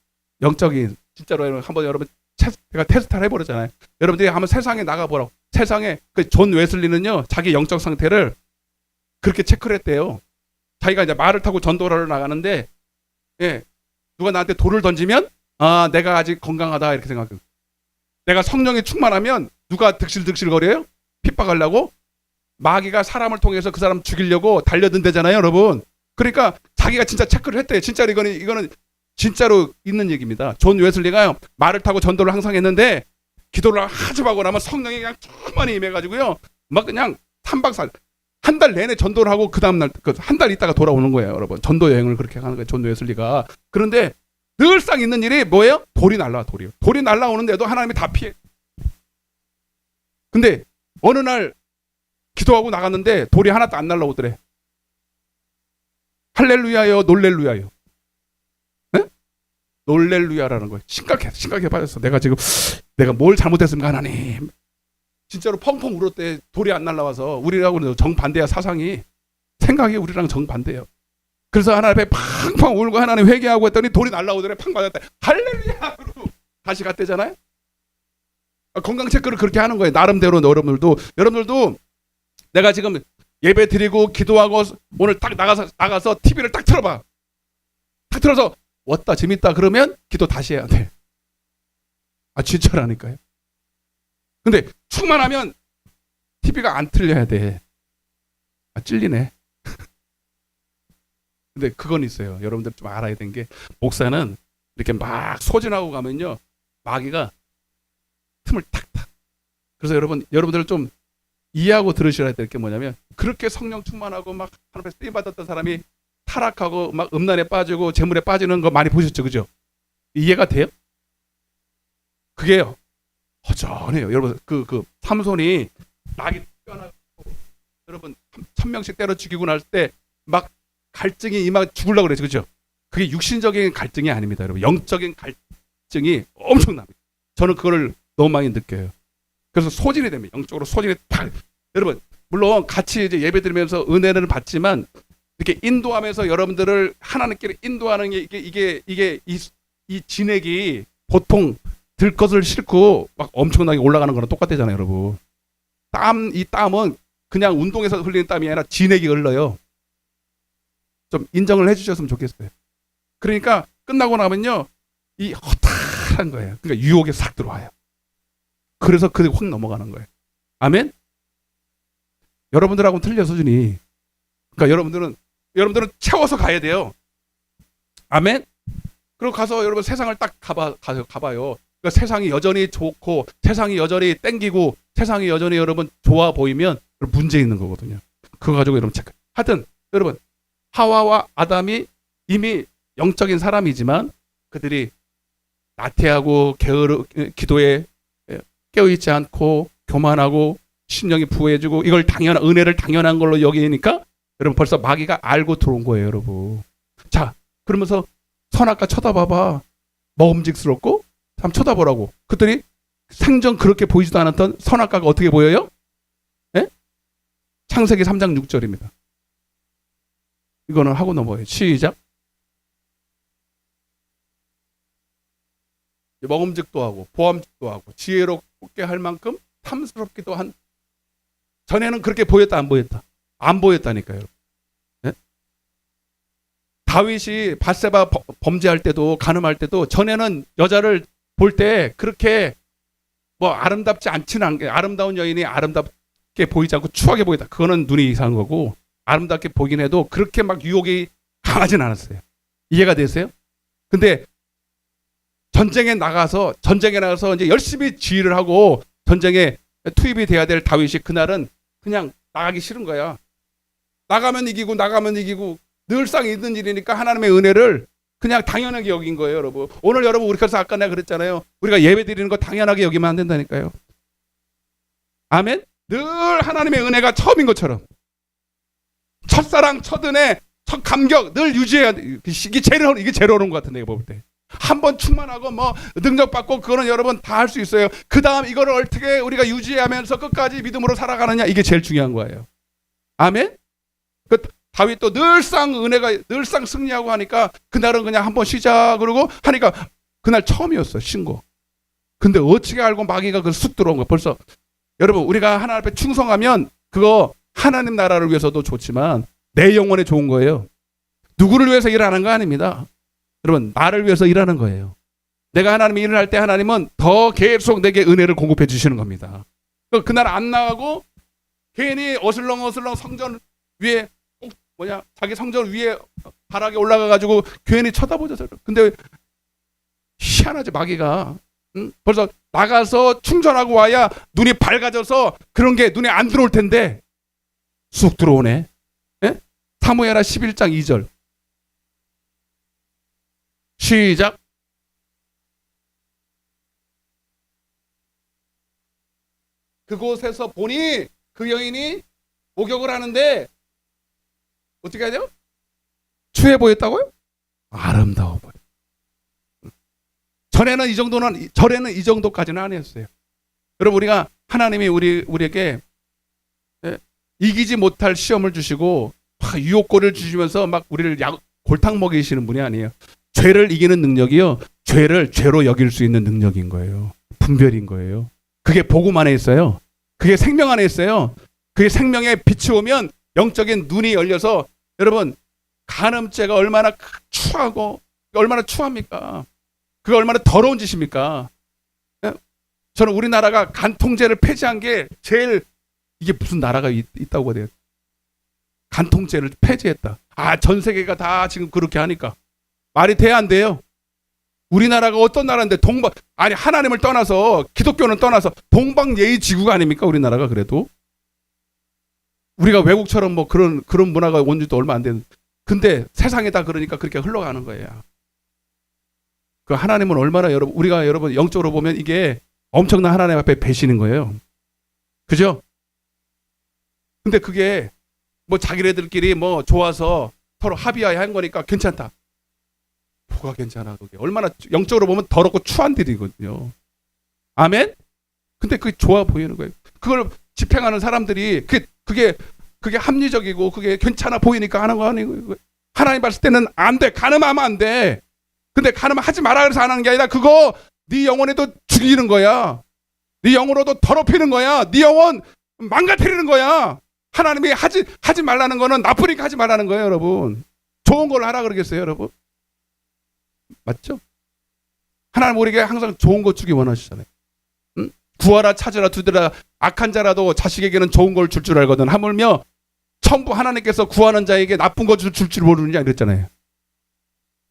영적인 진짜로 여러분 제가 테스트를 해버렸잖아요. 여러분들이 한번 세상에 나가보라고. 세상에 그 존 웨슬리는요 자기 영적 상태를 그렇게 체크를 했대요. 자기가 이제 말을 타고 전도를 나가는데 누가 나한테 돌을 던지면 내가 아직 건강하다 이렇게 생각해요. 내가 성령이 충만하면 누가 득실득실거려요? 핍박하려고? 마귀가 사람을 통해서 그 사람 죽이려고 달려든대잖아요, 여러분. 그러니까 자기가 진짜 체크를 했대요. 진짜로 이거는 진짜로 있는 얘기입니다. 존 웨슬리가요 말을 타고 전도를 항상 했는데 기도를 하지 말고 나면 성령이 그냥 충만히 임해가지고요 막 그냥 3박 4일 한 달 내내 전도를 하고 그 다음날 한 달 있다가 돌아오는 거예요, 여러분. 전도 여행을 그렇게 하는 거예요, 존 웨슬리가. 그런데 늘상 있는 일이 뭐예요? 돌이 날라오는데도 하나님이 다 피해. 근데 어느 날 기도하고 나갔는데 돌이 하나도 안 날라오더래. 할렐루야요, 놀렐루야요. 네? 놀렐루야라는 거예요. 심각해 빠졌어. 내가 뭘 잘못했습니까, 하나님? 진짜로 펑펑 울었대. 돌이 안 날라와서. 우리하고는 정반대야, 사상이. 생각이 우리랑 정반대예요. 그래서 하나님 앞에 팡팡 울고 하나님 회개하고 했더니 돌이 날라오더래. 팡 맞았대. 할렐루야! 그러고 다시 갔대잖아요. 건강 체크를 그렇게 하는 거예요. 나름대로. 여러분들도 내가 지금 예배 드리고 기도하고 오늘 딱 나가서 TV를 딱 틀어봐. 딱 틀어서 왔다 재밌다 그러면 기도 다시 해야 돼. 진짜라니까요. 근데 충만하면 TV가 안 틀려야 돼. 찔리네. 근데 그건 있어요. 여러분들 좀 알아야 되는 게 목사는 이렇게 막 소진하고 가면요 마귀가 틈을 탁탁. 그래서 여러분들 좀 이해하고 들으셔야 될 게 뭐냐면 그렇게 성령 충만하고 막 하나님께 쓰임 받았던 사람이 타락하고 막 음란에 빠지고 재물에 빠지는 거 많이 보셨죠, 그죠? 이해가 돼요? 그게 허전해요. 여러분 그 삼손이 낙이 뛰어나고 여러분 1,000명씩 때려 죽이고 날 때 막 갈증이 막 죽으려고 그랬죠, 그죠? 그게 육신적인 갈증이 아닙니다, 여러분. 영적인 갈증이 엄청납니다. 저는 그거를 너무 많이 느껴요. 그래서 소진이 됩니다. 영적으로 소진이 팍. 여러분 물론 같이 이제 예배드리면서 은혜를 받지만 이렇게 인도하면서 여러분들을 하나님께 인도하는 게 이게 이 진액이 보통 들 것을 싣고 막 엄청나게 올라가는 거랑 똑같대잖아요, 여러분. 이 땀은 그냥 운동에서 흘리는 땀이 아니라 진액이 흘러요. 좀 인정을 해주셨으면 좋겠어요. 그러니까 끝나고 나면요, 이 허탈한 거예요. 그러니까 유혹에 싹 들어와요. 그래서 그게 확 넘어가는 거예요. 아멘? 여러분들하고는 틀려, 수준이. 그러니까 여러분들은 채워서 가야 돼요. 아멘? 그리고 가서 여러분 세상을 딱 가봐요. 그러니까 세상이 여전히 좋고, 세상이 여전히 땡기고, 세상이 여전히 여러분 좋아 보이면 문제 있는 거거든요. 그거 가지고 여러분 체크. 하여튼, 여러분, 하와와 아담이 이미 영적인 사람이지만 그들이 나태하고 기도에 깨어있지 않고 교만하고 심령이 부해지고 이걸 은혜를 당연한 걸로 여기니까 여러분 벌써 마귀가 알고 들어온 거예요, 여러분. 자, 그러면서 선악과 쳐다봐봐. 먹음직스럽고 한번 쳐다보라고. 그랬더니 생전 그렇게 보이지도 않았던 선악과가 어떻게 보여요? 예? 창세기 3장 6절입니다. 이거는 하고 넘어요. 시작. 먹음직도 하고 보암직도 하고 지혜롭게 할 만큼 탐스럽기도 한. 전에는 그렇게 보였다 안 보였다? 안 보였다니까요. 네? 다윗이 밧세바 범죄할 때도 간음할 때도 전에는 여자를 볼 때 그렇게 뭐 아름답지 않지는 않게 아름다운 여인이 아름답게 보이지 않고 추하게 보였다. 그거는 눈이 이상한 거고 아름답게 보긴 해도 그렇게 막 유혹이 강하진 않았어요. 이해가 되세요? 근데 전쟁에 나가서 이제 열심히 지휘를 하고 전쟁에 투입이 돼야 될 다윗이 그날은 그냥 나가기 싫은 거야. 나가면 이기고 늘상 있는 일이니까 하나님의 은혜를 그냥 당연하게 여긴 거예요, 여러분. 오늘 여러분 우리 그래서 아까 내가 그랬잖아요. 우리가 예배 드리는 거 당연하게 여기면 안 된다니까요. 아멘. 늘 하나님의 은혜가 처음인 것처럼 첫사랑, 첫은혜, 첫 감격 늘 유지해야 돼. 이게 제일 어려운 것 같은데, 이거 볼 때. 한 번 충만하고 뭐 능력받고 그거는 여러분 다 할 수 있어요. 그 다음 이거를 어떻게 우리가 유지하면서 끝까지 믿음으로 살아가느냐, 이게 제일 중요한 거예요. 아멘? 그 다윗도 늘상 승리하고 하니까 그날은 그냥 한번 쉬자 그러고 하니까 그날 처음이었어, 신고. 근데 어떻게 알고 마귀가 그 쑥 들어온 거야. 벌써 여러분 우리가 하나님 앞에 충성하면 그거 하나님 나라를 위해서도 좋지만 내 영혼에 좋은 거예요. 누구를 위해서 일하는 거 아닙니다. 여러분 나를 위해서 일하는 거예요. 내가 하나님이 일을 할 때 하나님은 더 계속 내게 은혜를 공급해 주시는 겁니다. 그날 안 나가고 괜히 어슬렁어슬렁 성전 위에 자기 성전 위에 바닥에 올라가가지고 괜히 쳐다보자. 근데 희한하지 마귀가. 응? 벌써 나가서 충전하고 와야 눈이 밝아져서 그런 게 눈에 안 들어올 텐데 쑥 들어오네. 예? 사무엘하 11장 2절 시작. 그곳에서 보니 그 여인이 목욕을 하는데 어떻게 해야 돼요? 추해 보였다고요? 아름다워 보여. 전에는 이 정도까지는 아니었어요. 여러분 우리가 하나님이 우리에게 이기지 못할 시험을 주시고 유혹거리를 주시면서 막 우리를 골탕 먹이시는 분이 아니에요. 죄를 이기는 능력이요, 죄를 죄로 여길 수 있는 능력인 거예요. 분별인 거예요. 그게 복음 안에 있어요. 그게 생명 안에 있어요. 그게 생명에 빛이 오면 영적인 눈이 열려서 여러분 간음죄가 얼마나 추하고 얼마나 추합니까? 그게 얼마나 더러운 짓입니까? 저는 우리나라가 간통죄를 폐지한 게 제일, 이게 무슨 나라가 있다고 해야 돼요? 간통죄를 폐지했다. 전 세계가 다 지금 그렇게 하니까 말이 돼야 안 돼요. 우리나라가 어떤 나라인데 하나님을 떠나서 기독교는 떠나서 동방예의지구가 아닙니까? 우리나라가 그래도 우리가 외국처럼 뭐 그런 문화가 온 지도 얼마 안 된. 근데 세상에 다 그러니까 그렇게 흘러가는 거예요. 그 하나님은 얼마나 우리가 여러분 영적으로 보면 이게 엄청난 하나님 앞에 배신인 거예요. 그죠? 근데 그게 뭐 자기네들끼리 뭐 좋아서 서로 합의하에 한 거니까 괜찮다. 뭐가 괜찮아 그게. 얼마나 영적으로 보면 더럽고 추한 일이거든요. 아멘? 근데 그게 좋아 보이는 거예요. 그걸 집행하는 사람들이 그게 합리적이고 그게 괜찮아 보이니까 하는 거 아니고 하나님 봤을 때는 안 돼. 간음하면 안 돼. 근데 간음하지 마라 그래서 안 하는 게 아니라 그거 네 영혼에도 죽이는 거야. 네 영혼으로도 더럽히는 거야. 네 영혼 망가뜨리는 거야. 하나님이 하지 말라는 거는 나쁘니까 하지 말라는 거예요, 여러분. 좋은 걸 하라 그러겠어요, 여러분? 맞죠? 하나님 우리에게 항상 좋은 거 주기 원하시잖아요. 응? 구하라 찾으라 두드라 악한 자라도 자식에게는 좋은 걸 줄 알거든. 하물며 전부 하나님께서 구하는 자에게 나쁜 거 줄 줄 모르느냐 그랬잖아요.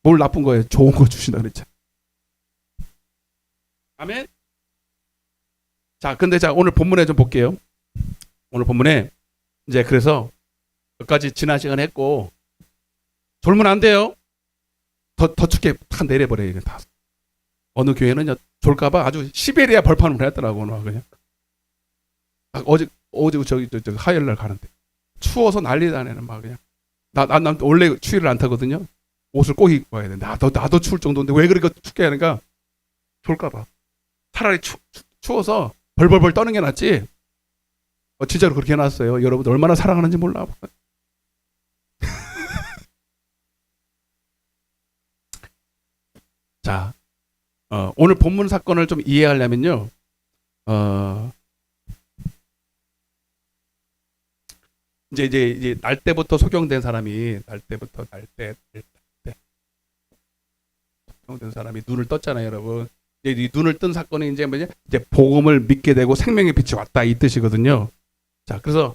뭘 나쁜 거예요? 좋은 거 주신다 그랬잖아요. 아멘. 자, 근데 오늘 본문에 좀 볼게요. 오늘 본문에 이제 그래서 여기까지 지난 시간에 했고 졸면 안 돼요. 더 춥게 탁 내려버려요. 이거 다. 어느 교회는요 졸까봐 아주 시베리아 벌판을 했더라고. 그냥 어제 저기 화요일 날 가는데 추워서 난리다 내는 막 그냥 난 원래 추위를 안 타거든요. 옷을 꼭 입고 와야 돼. 나도 추울 정도인데 왜 그렇게 춥게 하는가? 졸까봐. 차라리 추워서 벌벌벌 떠는 게 낫지. 진짜로 그렇게 해놨어요. 여러분들 얼마나 사랑하는지 몰라. 자, 오늘 본문 사건을 좀 이해하려면요. 이제 날 때부터 소경된 사람이 소경된 사람이 눈을 떴잖아요, 여러분. 이제 이 눈을 뜬 사건이 이제 뭐냐? 이제 복음을 믿게 되고 생명의 빛이 왔다 이 뜻이거든요. 자, 그래서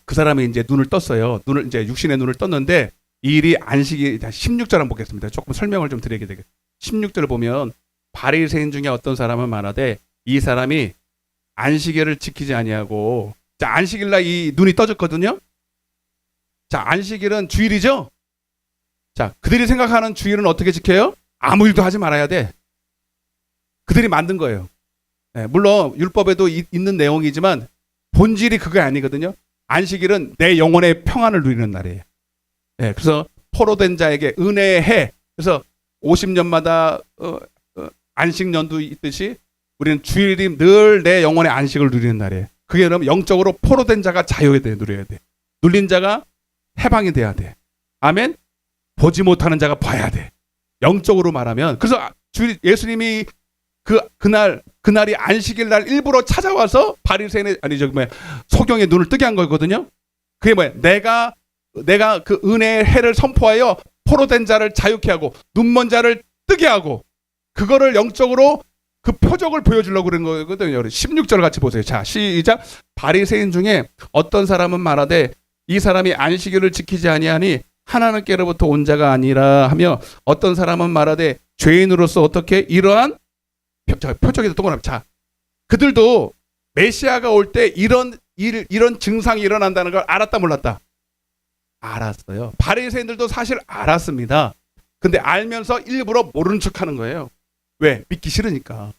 그 사람이 이제 눈을 떴어요. 이제 육신의 눈을 떴는데 이 일이 안식이 16절 한번 보겠습니다. 조금 설명을 좀 드리게 되겠습니다. 16절을 보면 바리새인 중에 어떤 사람은 말하되 이 사람이 안식일을 지키지 아니하고 자, 안식일 날 이 눈이 떠졌거든요. 자, 안식일은 주일이죠. 자, 그들이 생각하는 주일은 어떻게 지켜요? 아무 일도 하지 말아야 돼. 그들이 만든 거예요. 네, 물론 율법에도 있는 내용이지만 본질이 그게 아니거든요. 안식일은 내 영혼의 평안을 누리는 날이에요. 네, 그래서 포로된 자에게 은혜의 해. 그래서 50년마다 안식년도 있듯이 우리는 주일이 늘 내 영혼의 안식을 누리는 날이에요. 그게 그럼 영적으로 포로된 자가 자유에 대해 누려야 돼. 눌린 자가 해방이 돼야 돼. 아멘. 보지 못하는 자가 봐야 돼. 영적으로 말하면. 그래서 예수님이 그날이 안식일 날 일부러 찾아와서 바리새인의 소경의 눈을 뜨게 한 거거든요. 그게 뭐야? 내가 그 은혜의 해를 선포하여 포로된 자를 자유케 하고 눈먼 자를 뜨게 하고 그거를 영적으로 그 표적을 보여주려고 그런 거거든요. 16절 같이 보세요. 자, 시작. 바리새인 중에 어떤 사람은 말하되 이 사람이 안식일을 지키지 아니하니 하나님께로부터 온 자가 아니라 하며 어떤 사람은 말하되 죄인으로서 어떻게 이러한 표적에도 동그라미. 자, 그들도 메시아가 올 때 이런 증상이 일어난다는 걸 알았다 몰랐다? 알았어요. 바리새인들도 사실 알았습니다. 근데 알면서 일부러 모르는 척하는 거예요. 왜? 믿기 싫으니까.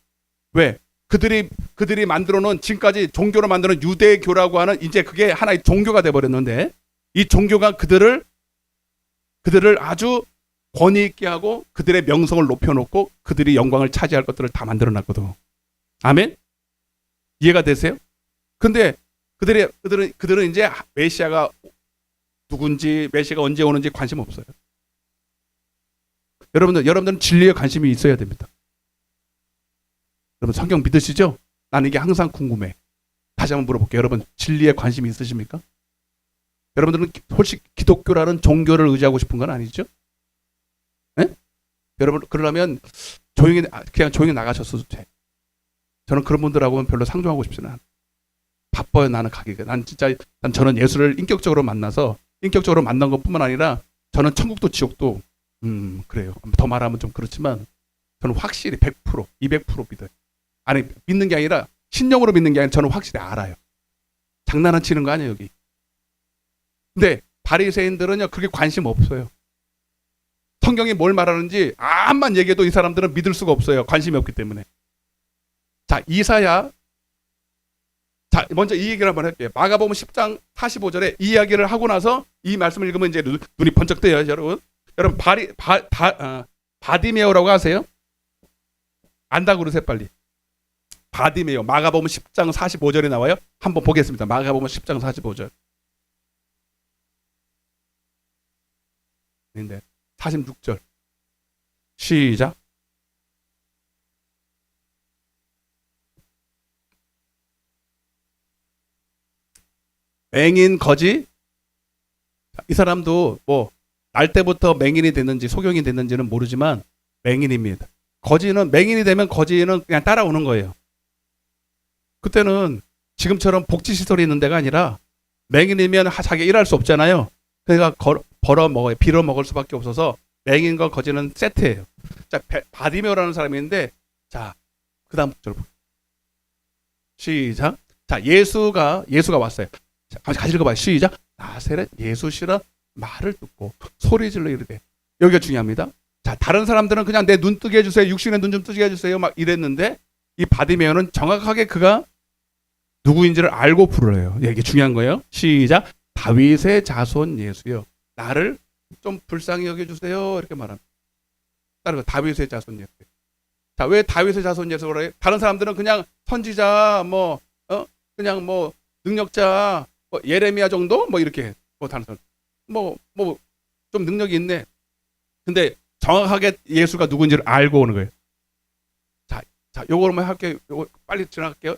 왜? 그들이 만들어 놓은 지금까지 종교로 만드는 유대교라고 하는 이제 그게 하나의 종교가 돼 버렸는데 이 종교가 그들을 아주 권위 있게 하고 그들의 명성을 높여놓고 그들이 영광을 차지할 것들을 다 만들어놨거든. 아멘? 이해가 되세요? 근데 그들은 이제 메시아가 누군지 메시아가 언제 오는지 관심 없어요. 여러분들은 진리에 관심이 있어야 됩니다. 여러분 성경 믿으시죠? 나는 이게 항상 궁금해. 다시 한번 물어볼게요. 여러분 진리에 관심이 있으십니까? 여러분들은 혹시 기독교라는 종교를 의지하고 싶은 건 아니죠? 네? 여러분 그러려면 그냥 조용히 나가셨어도 돼. 저는 그런 분들하고는 별로 상종하고 싶지는 않아요. 바빠요 나는 가기가. 저는 예수를 인격적으로 만난 것뿐만 아니라 저는 천국도 지옥도 그래요. 더 말하면 좀 그렇지만 저는 확실히 100%, 200% 믿어요. 아니 믿는 게 아니라 신령으로 믿는 게 아니라 저는 확실히 알아요. 장난은 치는 거 아니에요 여기. 근데 바리새인들은요 그게 관심 없어요. 성경이 뭘 말하는지 암만 얘기해도 이 사람들은 믿을 수가 없어요. 관심이 없기 때문에. 자, 이사야. 자, 먼저 이 얘기를 한번 할게요. 마가복음 10장 45절에 이 이야기를 하고 나서 이 말씀을 읽으면 이제 눈이 번쩍 뜨여요, 여러분. 여러분, 바디메오라고 아세요? 안다고 그러세요, 빨리. 바디메오. 마가복음 10장 45절에 나와요. 한번 보겠습니다. 마가복음 10장 45절. 근데 46절. 시작. 맹인 거지. 이 사람도 뭐 날 때부터 맹인이 됐는지 소경이 됐는지는 모르지만 맹인입니다. 거지는 맹인이 되면 거지는 그냥 따라오는 거예요. 그때는 지금처럼 복지시설이 있는 데가 아니라 맹인이면 자기 일할 수 없잖아요. 그러니까 빌어 먹을 수밖에 없어서 맹인과 거지는 세트예요. 자, 바디메오라는 사람이 있는데, 자, 그 다음 절 시작. 자, 예수가 왔어요. 자, 같이 읽어봐요. 시작. 나사렛 예수시라 말을 듣고 소리 질러 이르되. 여기가 중요합니다. 자, 다른 사람들은 그냥 내 눈 뜨게 해주세요. 육신의 눈 좀 뜨게 해주세요. 막 이랬는데, 이 바디메오는 정확하게 그가 누구인지를 알고 부르래요. 이게 중요한 거예요. 시작. 다윗의 자손 예수요. 나를 좀 불쌍히 여겨주세요. 이렇게 말합니다. 다른 거 다윗의 자손 예수. 자, 왜 다윗의 자손 예수라고 그래요? 다른 사람들은 그냥 선지자, 그냥 능력자, 예레미야 정도? 이렇게, 다른 사람. 좀 능력이 있네. 근데 정확하게 예수가 누구인지를 알고 오는 거예요. 자, 요거만 할게요. 요거 빨리 지나갈게요.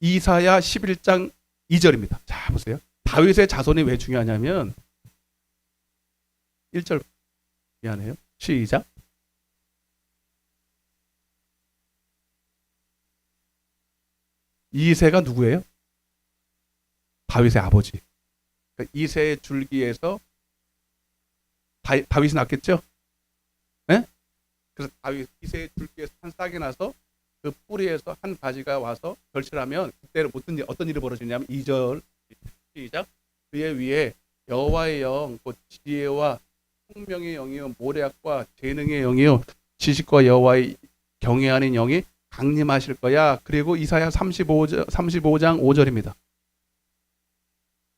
이사야 11장 2절입니다. 자, 보세요. 다윗의 자손이 왜 중요하냐면 1절 미안해요. 시작. 이새가 누구예요? 다윗의 아버지. 그러니까 이새의 줄기에서 다윗이 났겠죠? 네? 그래서 이새의 줄기에서 한 싹이 나서 그 뿌리에서 한 가지가 와서 결실하면 그때는 어떤 일이 벌어지냐면 2절 시작. 그의 위에 여호와의 영, 곧 지혜와 총명의 영이요 모략과 재능의 영이요 지식과 여호와의 경외하는 영이 강림하실 거야. 그리고 이사야 35장 5절입니다.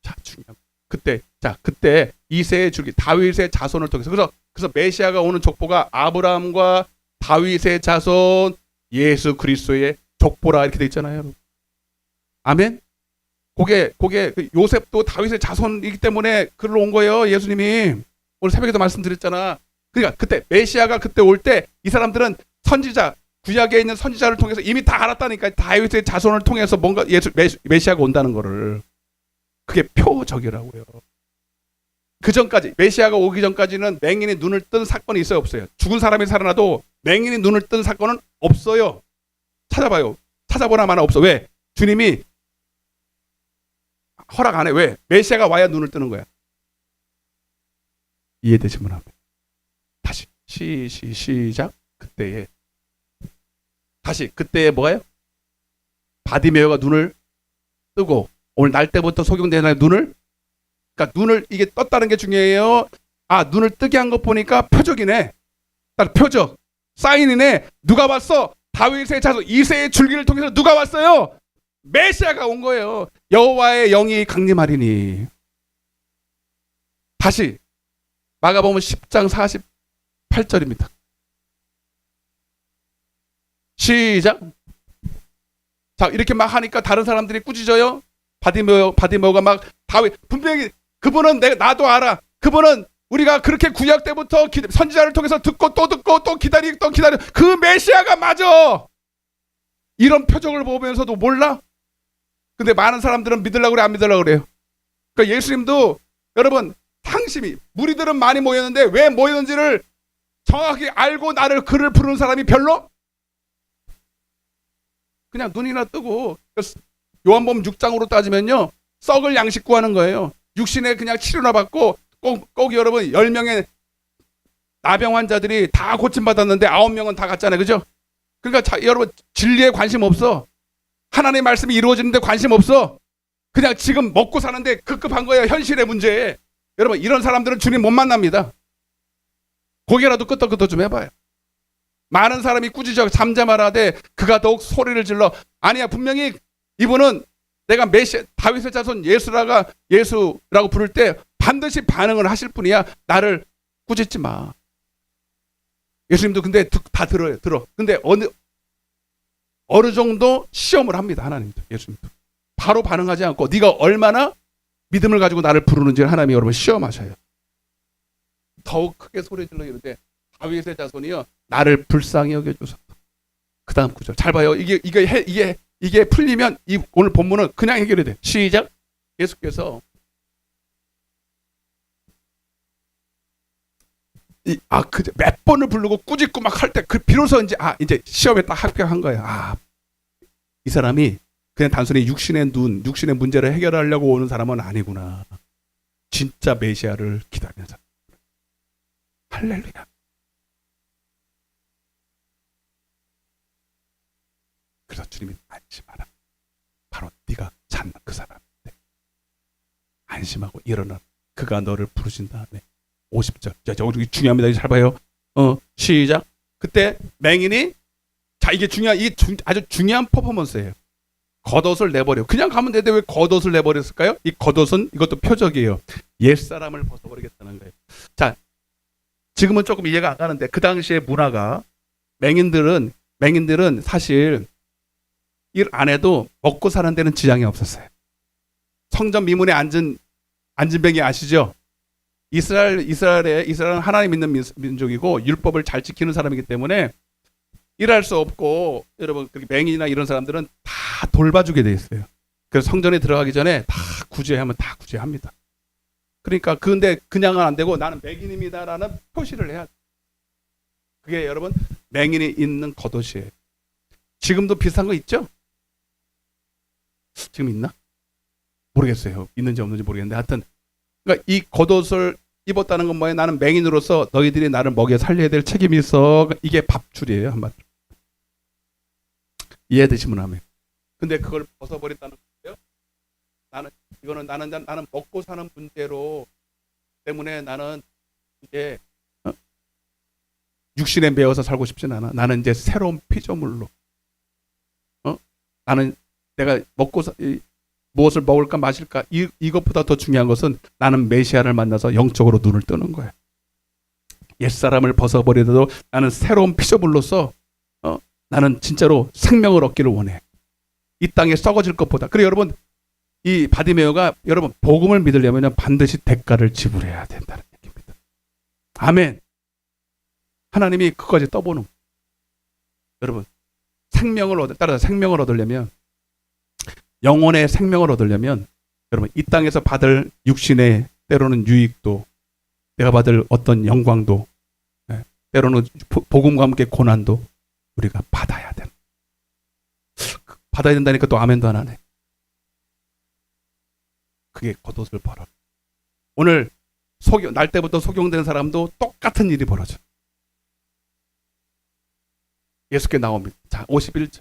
자, 중요합니다. 그때 이새의 줄기 다윗의 자손을 통해서 그래서 메시아가 오는 족보가 아브라함과 다윗의 자손 예수 그리스도의 족보라 이렇게 돼 있잖아요. 아멘. 그게 요셉도 다윗의 자손이기 때문에 글을 온 거예요. 예수님이 오늘 새벽에도 말씀드렸잖아. 그러니까 그때 메시아가 그때 올 때 이 사람들은 선지자 구약에 있는 선지자를 통해서 이미 다 알았다니까. 다윗의 자손을 통해서 뭔가 메시아가 온다는 거를. 그게 표적이라고요. 그 전까지 메시아가 오기 전까지는 맹인이 눈을 뜬 사건이 있어요, 없어요? 죽은 사람이 살아나도 맹인이 눈을 뜬 사건은 없어요. 찾아봐요. 찾아보나 마나 없어. 왜? 주님이 허락 안 해. 왜? 메시아가 와야 눈을 뜨는 거야. 이해되시면 합니다. 다시 시작. 그때에 뭐예요? 바디메오가 눈을 뜨고 오늘 날 때부터 소경되는 눈을, 그러니까 눈을 이게 떴다는 게 중요해요. 아, 눈을 뜨게 한 것 보니까 표적이네. 표적, 사인이네. 누가 봤어? 다윗의 자손 이새의 줄기를 통해서 누가 왔어요? 메시아가 온 거예요. 여호와의 영이 강림하리니. 다시 마가복음 10장 48절입니다. 시작. 자, 이렇게 막 하니까 다른 사람들이 꾸짖어요. 바디메오가 막 다윗 분명히 그분은 나도 알아. 그분은 우리가 그렇게 구약 때부터 선지자를 통해서 듣고 또 기다려 그 메시아가 맞아. 이런 표적을 보면서도 몰라? 근데 많은 사람들은 믿으려고 그래, 안 믿으려고 그래요. 그러니까 예수님도 여러분 상심이 무리들은 많이 모였는데 왜 모였는지를 정확히 알고 나를 그를 부르는 사람이 별로? 그냥 눈이나 뜨고. 요한복음 6장으로 따지면요 썩을 양식 구하는 거예요. 육신에 그냥 치료나 받고 꼭 여러분 10명의 나병 환자들이 다 고침받았는데 9명은 다 갔잖아요. 그죠? 그러니까 여러분 진리에 관심 없어. 하나님의 말씀이 이루어지는데 관심 없어. 그냥 지금 먹고 사는데 급급한 거예요. 현실의 문제에. 여러분 이런 사람들은 주님 못 만납니다. 고개라도 끄덕끄덕 좀 해봐요. 많은 사람이 꾸짖어 잠잠하라되 그가 더욱 소리를 질러 아니야 분명히 이분은 내가 메시아 다윗의 자손 예수라고 부를 때 반드시 반응을 하실 분이야. 나를 꾸짖지 마. 예수님도 근데 다 들어요. 근데 어느 정도 시험을 합니다. 하나님도 예수님도 바로 반응하지 않고 네가 얼마나 믿음을 가지고 나를 부르는지를 하나님이 여러분 시험하셔요. 더욱 크게 소리 질러 이러는데 다윗의 자손이요 나를 불쌍히 여겨주소서. 그 다음 구절 잘 봐요. 이게 풀리면 오늘 본문은 그냥 해결이 돼. 시작. 예수께서 몇 번을 부르고 꾸짖고 막 할 때 비로소 이제 시험에 딱 합격한 거예요. 이 사람이 그냥 단순히 육신의 문제를 해결하려고 오는 사람은 아니구나. 진짜 메시아를 기다리는 사람. 할렐루야. 그래서 주님이 안심하라. 바로 네가 찾는 그 사람인데 안심하고 일어나. 그가 너를 부르신 다음에 50절. 자, 여기 중요합니다. 잘 봐요. 시작. 그때 맹인이 이게 아주 중요한 퍼포먼스예요. 겉옷을 내버려. 그냥 가면 되는데 왜 겉옷을 내버렸을까요? 이 겉옷은 이것도 표적이에요. 옛사람을 벗어버리겠다는 거예요. 자, 지금은 조금 이해가 안 가는데 그 당시의 문화가 맹인들은 사실 일 안 해도 먹고 사는 데는 지장이 없었어요. 성전 미문에 앉은 뱅이 아시죠? 이스라엘은 하나님 믿는 민족이고 율법을 잘 지키는 사람이기 때문에 일할 수 없고 여러분 맹인이나 이런 사람들은 다 돌봐주게 돼 있어요. 그래서 성전에 들어가기 전에 다 구제하면 다 구제합니다. 그러니까 근데 그냥은 안 되고 나는 맹인입니다라는 표시를 해야 돼. 그게 여러분 맹인이 있는 겉옷이에요. 지금도 비슷한 거 있죠? 지금 있나? 모르겠어요. 있는지 없는지 모르겠는데 하여튼 그러니까 이 겉옷을 입었다는 건 뭐예요? 나는 맹인으로서 너희들이 나를 먹여 살려야 될 책임이 있어. 이게 밥줄이에요. 한마디로. 이해되시면 하면. 근데 그걸 벗어버렸다는 거예요. 나는 먹고 사는 문제로 때문에 나는 이제 육신에 매어서 살고 싶진 않아. 나는 이제 새로운 피조물로. 나는 내가 무엇을 먹을까 마실까 이것보다 더 중요한 것은 나는 메시아를 만나서 영적으로 눈을 뜨는 거예요. 옛사람을 벗어버리더라도 나는 새로운 피조물로서 나는 진짜로 생명을 얻기를 원해. 이 땅에 썩어질 것보다. 그래 여러분 이 바디메오가 여러분 복음을 믿으려면 반드시 대가를 지불해야 된다는 얘기입니다. 아멘. 하나님이 그까지 떠보는 거예요. 여러분 따라서 생명을 얻으려면 영혼의 생명을 얻으려면 여러분 이 땅에서 받을 육신의 때로는 유익도 내가 받을 어떤 영광도 때로는 복음과 함께 고난도 우리가 받아야 돼. 받아야 된다니까 또 아멘도 안 하네. 그게 겉옷을 벌어. 오늘 날 때부터 속용된 사람도 똑같은 일이 벌어져. 예수께 나옵니다. 자, 51절.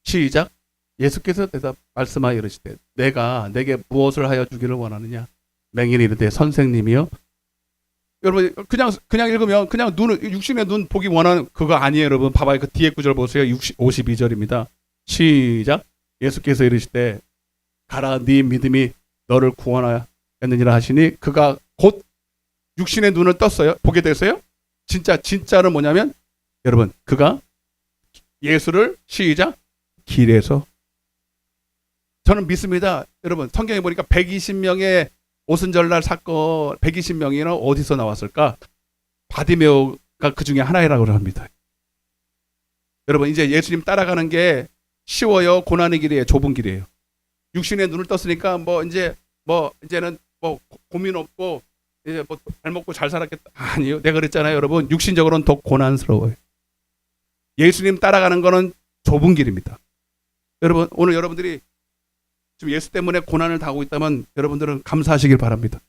시작. 예수께서 말씀하여 이르시되 내가 내게 무엇을 하여 주기를 원하느냐. 맹인이 이르되 선생님이요. 여러분 그냥 읽으면 그냥 육신의 눈 보기 원하는 그거 아니에요. 여러분 봐봐요. 그 뒤에 구절 보세요. 52절입니다. 시작. 예수께서 이르시되 가라 네 믿음이 너를 구원하였느니라 하시니 그가 곧 육신의 눈을 떴어요. 보게 됐어요. 진짜는 뭐냐면 여러분 그가 예수를 시작 길에서 저는 믿습니다. 여러분 성경에 보니까 120명의 오순절날 사건 120명이나 어디서 나왔을까? 바디메오가 그 중에 하나라고 합니다. 여러분 이제 예수님 따라가는 게 쉬워요? 고난의 길이에요? 좁은 길이에요? 육신에 눈을 떴으니까 이제는 고민 없고 이제 잘 먹고 잘 살았겠다. 아니요. 내가 그랬잖아요. 여러분 육신적으로는 더 고난스러워요. 예수님 따라가는 거는 좁은 길입니다. 여러분 오늘 여러분들이 지금 예수 때문에 고난을 당하고 있다면 여러분들은 감사하시길 바랍니다.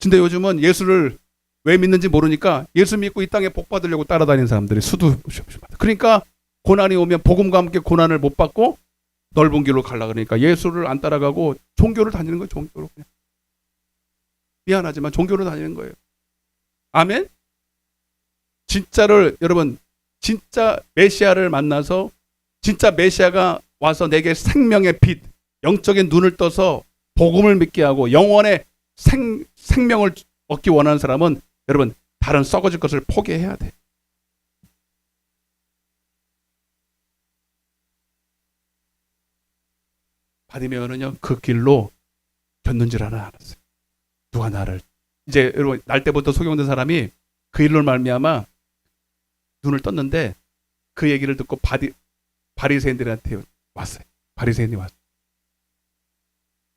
근데 요즘은 예수를 왜 믿는지 모르니까 예수 믿고 이 땅에 복 받으려고 따라다니는 사람들이 수두룩합니다. 그러니까 고난이 오면 복음과 함께 고난을 못 받고 넓은 길로 가려고 그러니까 예수를 안 따라가고 종교를 다니는 거예요. 종교로 그냥. 미안하지만 종교로 다니는 거예요. 아멘? 진짜를 여러분 진짜 메시아를 만나서 진짜 메시아가 와서 내게 생명의 빛, 영적인 눈을 떠서 복음을 믿게 하고 영원의 생명을 얻기 원하는 사람은 여러분 다른 썩어질 것을 포기해야 돼. 바디메오는요 그 길로 겼는 줄 알았어요. 누가 나를 이제 여러분 날 때부터 소경된 사람이 그 일로 말미암아 눈을 떴는데 그 얘기를 듣고 바리새인들한테 왔어요. 바리새인이 왔어요.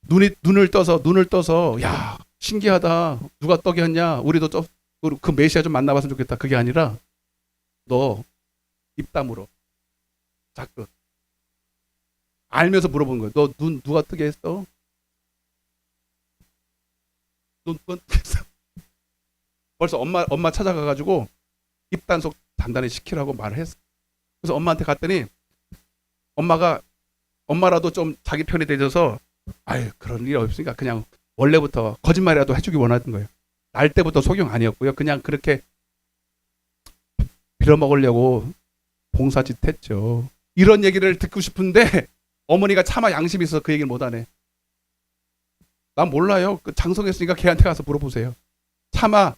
눈을 떠서 야 신기하다. 누가 떡이 했냐? 우리도 그 메시아 좀 만나봤으면 좋겠다. 그게 아니라 너 입담으로 자꾸 알면서 물어보는 거예요. 너 눈 누가 뜨게 했어? 눈 누가 뜨게 했어? 벌써 엄마 찾아가가지고 입단속 단단히 시키라고 말을 했어. 그래서 엄마한테 갔더니 엄마라도 좀 자기 편이 되셔서 아유 그런 일이 없으니까 그냥 원래부터 거짓말이라도 해주기 원하던 거예요. 날 때부터 소경 아니었고요. 그냥 그렇게 빌어먹으려고 봉사짓 했죠. 이런 얘기를 듣고 싶은데 어머니가 차마 양심이 있어서 그 얘기를 못하네. 난 몰라요. 그 장성했으니까 걔한테 가서 물어보세요. 차마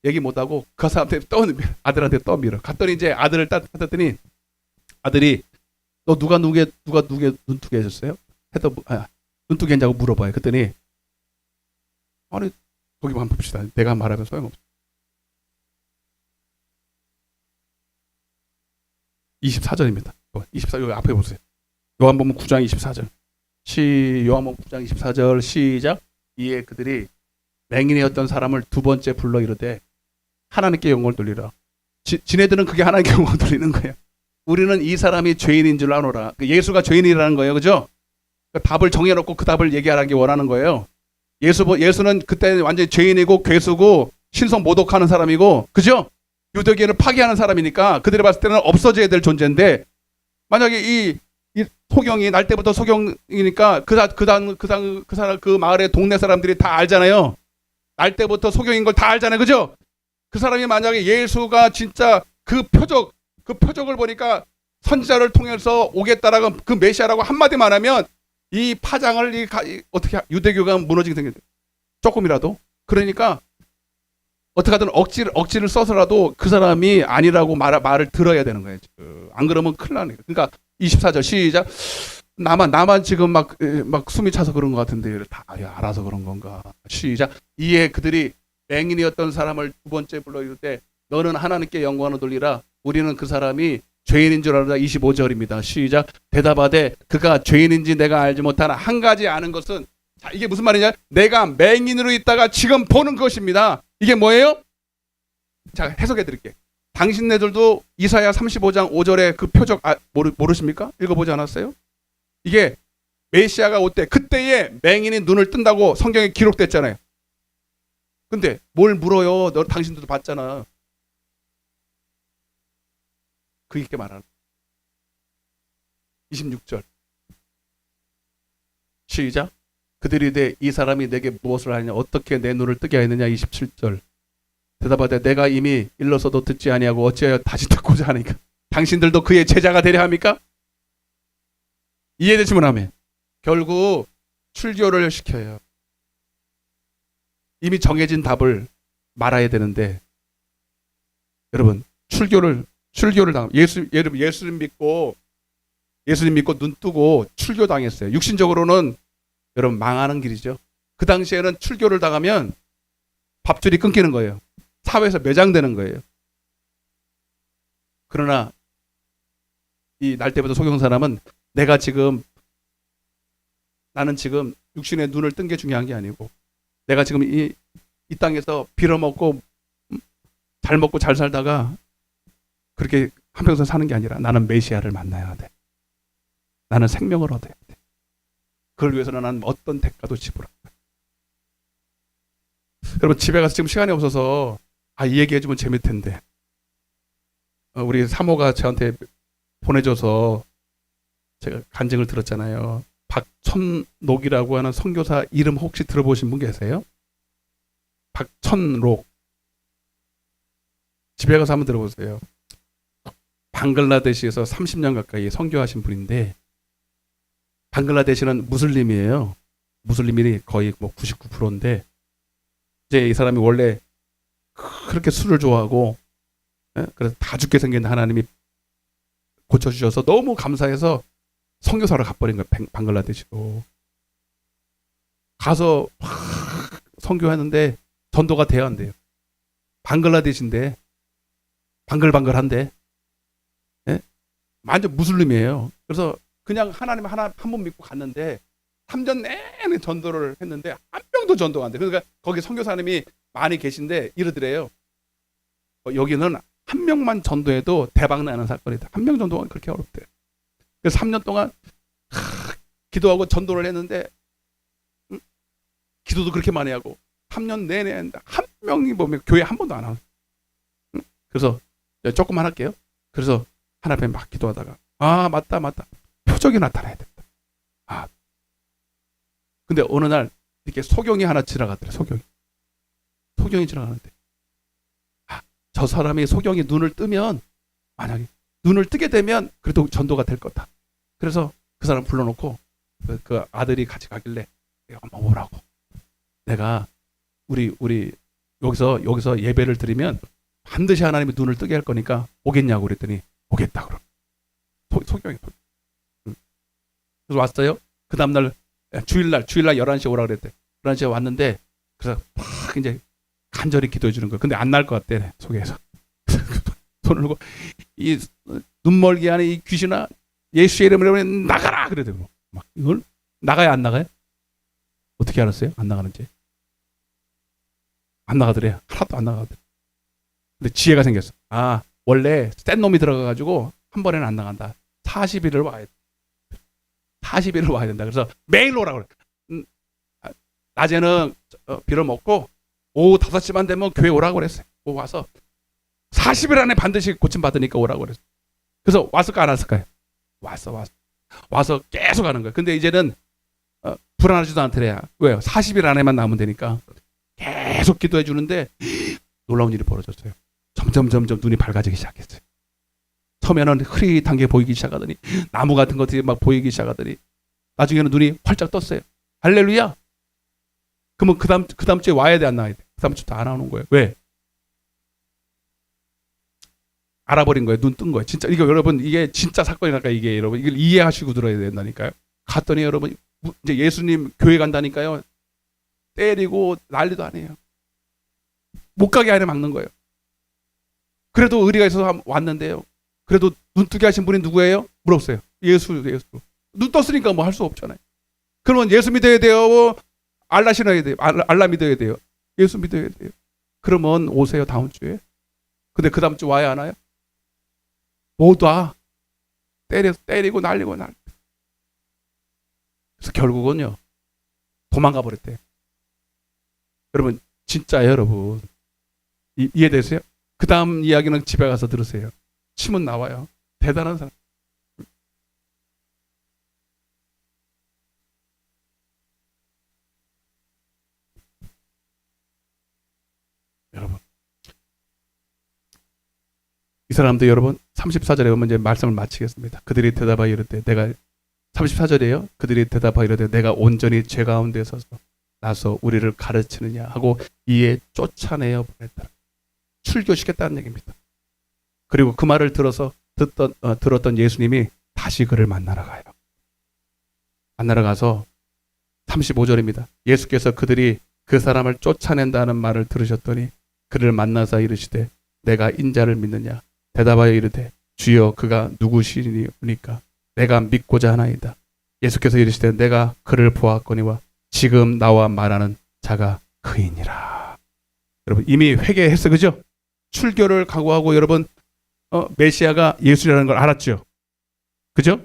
얘기 못하고 그 사람한테 아들한테 떠밀어. 갔더니 이제 아들을 따뜻했더니 아들이 너 누가 누게 눈뜨게 해줬어요? 눈뜨게 했냐고 물어봐요. 그랬더니 아니 거기만 봅시다. 내가 말하면 소용없어. 24절입니다. 24절 여기 앞에 보세요. 요한복음 9장 24절. 요한복음 9장 24절 시작. 이에 그들이 맹인이었던 사람을 두 번째 불러 이르되 하나님께 영광을 돌리라. 지네들은 그게 하나님께 영광을 돌리는 거예요. 우리는 이 사람이 죄인인 줄 아노라. 예수가 죄인이라는 거예요. 그죠? 답을 정해놓고 그 답을 얘기하라는 게 원하는 거예요. 예수는 그때 완전히 죄인이고 괴수고 신성 모독하는 사람이고, 그죠? 유대교를 파괴하는 사람이니까 그들이 봤을 때는 없어져야 될 존재인데, 만약에 이 소경이 날 때부터 소경이니까 그 마을의 동네 사람들이 다 알잖아요. 날 때부터 소경인 걸 다 알잖아요. 그죠? 그 사람이 만약에 예수가 진짜 그 표적을 보니까 선지자를 통해서 오겠다라고 그 메시아라고 한마디만 하면 이 파장을 어떻게 유대교가 무너지게 생겼어요. 조금이라도. 그러니까 어떻게 하든 억지를 써서라도 그 사람이 아니라고 말을 들어야 되는 거예요. 안 그러면 큰일 나는 거예요. 그러니까 24절 시작. 나만 지금 막 숨이 차서 그런 것 같은데 다 알아서 그런 건가. 시작. 이에 그들이 맹인이었던 사람을 두 번째 불러 이르되 너는 하나님께 영광을 돌리라. 우리는 그 사람이 죄인인 줄 알았다. 25절입니다. 시작. 대답하되 그가 죄인인지 내가 알지 못하나 한 가지 아는 것은, 자, 이게 무슨 말이냐? 내가 맹인으로 있다가 지금 보는 것입니다. 이게 뭐예요? 자, 해석해 드릴게요. 당신네들도 이사야 35장 5절에 그 표적 모르십니까? 읽어보지 않았어요? 이게 메시아가 올 때 그때에 맹인이 눈을 뜬다고 성경에 기록됐잖아요. 근데 뭘 물어요? 당신들도 봤잖아. 그 있게 말하는 26절 시작. 그들이 이 사람이 내게 무엇을 하느냐, 어떻게 내 눈을 뜨게 하였느냐. 27절 대답하되 내가 이미 일러서도 듣지 아니하고 어찌하여 다시 듣고자 하니까. 당신들도 그의 제자가 되려 합니까? 이해되시면 하면 결국 출교를 시켜요. 이미 정해진 답을 말아야 되는데 여러분 출교를 당하면 예수님 믿고 눈 뜨고 출교 당했어요. 육신적으로는 여러분 망하는 길이죠. 그 당시에는 출교를 당하면 밥줄이 끊기는 거예요. 사회에서 매장되는 거예요. 그러나 이 날 때부터 소경 사람은 나는 지금 육신의 눈을 뜬 게 중요한 게 아니고 내가 지금 이 땅에서 빌어먹고 잘 먹고 잘 살다가 그렇게 한평생 사는 게 아니라 나는 메시아를 만나야 돼. 나는 생명을 얻어야 돼. 그걸 위해서는 나는 어떤 대가도 지불한다. 여러분 집에 가서 지금 시간이 없어서 이 얘기해주면 재밌을 텐데 우리 사모가 저한테 보내줘서 제가 간증을 들었잖아요. 박천록이라고 하는 선교사 이름 혹시 들어보신 분 계세요? 박천록. 집에 가서 한번 들어보세요. 방글라데시에서 30년 가까이 선교하신 분인데, 방글라데시는 무슬림이에요. 무슬림이 거의 뭐 99%인데, 이제 이 사람이 원래 그렇게 술을 좋아하고, 그래서 다 죽게 생긴 하나님이 고쳐주셔서 너무 감사해서 선교사로 가버린 거예요. 방글라데시로. 가서 막 선교했는데 전도가 돼야 한대요. 방글라데시인데, 방글방글한데, 예? 완전 무슬림이에요. 그래서 그냥 하나님 하나 한 번 믿고 갔는데 3년 내내 전도를 했는데 한 명도 전도가 안 돼. 그러니까 거기 선교사님이 많이 계신데 이러더래요. 여기는 한 명만 전도해도 대박 나는 사건이다. 한 명 전도가 그렇게 어렵대요. 그래서 3년 동안 기도하고 전도를 했는데, 기도도 그렇게 많이 하고 3년 내내 했는데 한 명이 보면 교회 한 번도 안 하고. 그래서 조금만 할게요. 그래서 하나님 앞에 막 기도하다가, 아 맞다 표적이 나타나야 된다. 아 근데 어느 날 이렇게 소경이 하나 지나가더래. 소경이 지나가는데, 저 사람이 소경이 눈을 뜨면, 만약에 눈을 뜨게 되면 그래도 전도가 될 거다. 그래서 그 사람 불러놓고 그 아들이 같이 가길래, 한번 오라고. 내가 우리 여기서 예배를 드리면 반드시 하나님이 눈을 뜨게 할 거니까 오겠냐고 그랬더니 오겠다 그러. 소경이. 그래서 왔어요. 그 다음날 주일날 11시에 오라 그랬대. 11시에 왔는데, 그래서 막 이제 간절히 기도해 주는 거예요. 근데 안 날 것 같대, 속에서. 손을 들고, 이 눈멀게 하는 이 귀신아, 예수의 이름으로 나가라! 그러더라고. 막 이걸 나가야 안 나가요? 어떻게 알았어요? 안 나가는지. 안 나가더래요. 하나도 안 나가더래. 근데 지혜가 생겼어. 아, 원래 센 놈이 들어가가지고 한 번에는 안 나간다. 40일을 와야 돼. 40일을 와야 된다. 그래서 매일 오라고 그래. 낮에는 빌어먹고 오후 5시만 되면 교회 오라고 그랬어요. 와서 40일 안에 반드시 고침받으니까 오라고 그랬어요. 그래서 왔을까 안 왔을까요? 와서 계속 하는 거예요. 근데 이제는 불안하지도 않더래요. 왜요? 40일 안에만 남으면 되니까 계속 기도해 주는데 놀라운 일이 벌어졌어요. 점점 눈이 밝아지기 시작했어요. 처음에는 흐릿한 게 보이기 시작하더니, 나무 같은 것들이 막 보이기 시작하더니, 나중에는 눈이 활짝 떴어요. 할렐루야. 그러면 그 다음 주에 와야 돼, 안 나와야 돼? 그 다음 주부터 안 오는 거예요. 왜? 알아버린 거예요. 눈 뜬 거예요. 진짜 이거 여러분, 이게 진짜 사건이니까, 이게 여러분 이걸 이해하시고 들어야 된다니까요. 갔더니 여러분 이제 예수님 교회 간다니까요. 때리고 난리도 아니에요. 못 가게 안에 막는 거예요. 그래도 의리가 있어서 왔는데요. 그래도 눈 뜨게 하신 분이 누구예요? 물었어요. 예수. 눈 떴으니까 뭐 할 수 없잖아요. 그러면 예수 믿어야 돼요? 알라 신어야 돼요? 알라 믿어야 돼요? 예수 믿어야 돼요? 그러면 오세요, 다음 주에. 근데 그 다음 주 와야 하나요? 못 와. 때리고 날리고. 그래서 결국은요, 도망가 버렸대요. 여러분, 진짜예요, 여러분. 이해되세요? 그 다음 이야기는 집에 가서 들으세요. 침은 나와요. 대단한 사람. 여러분, 이 사람도 여러분 34절에 보면 이제 말씀을 마치겠습니다. 그들이 대답하여 이르되 내가 34절이에요. 그들이 대답하여 이르되 내가 온전히 죄 가운데 서서 나서 우리를 가르치느냐 하고 이에 쫓아내어 보냈다. 출교시켰다는 얘기입니다. 그리고 그 말을 들었던 예수님이 다시 그를 만나러 가요. 만나러 가서 35절입니다. 예수께서 그들이 그 사람을 쫓아낸다는 말을 들으셨더니 그를 만나서 이르시되 내가 인자를 믿느냐 대답하여 이르되 주여 그가 누구시니까 내가 믿고자 하나이다. 예수께서 이르시되 내가 그를 보았거니와 지금 나와 말하는 자가 그이니라. 여러분 이미 회개했어, 그죠? 출교를 각오하고 여러분 메시아가 예수라는 걸 알았죠, 그죠?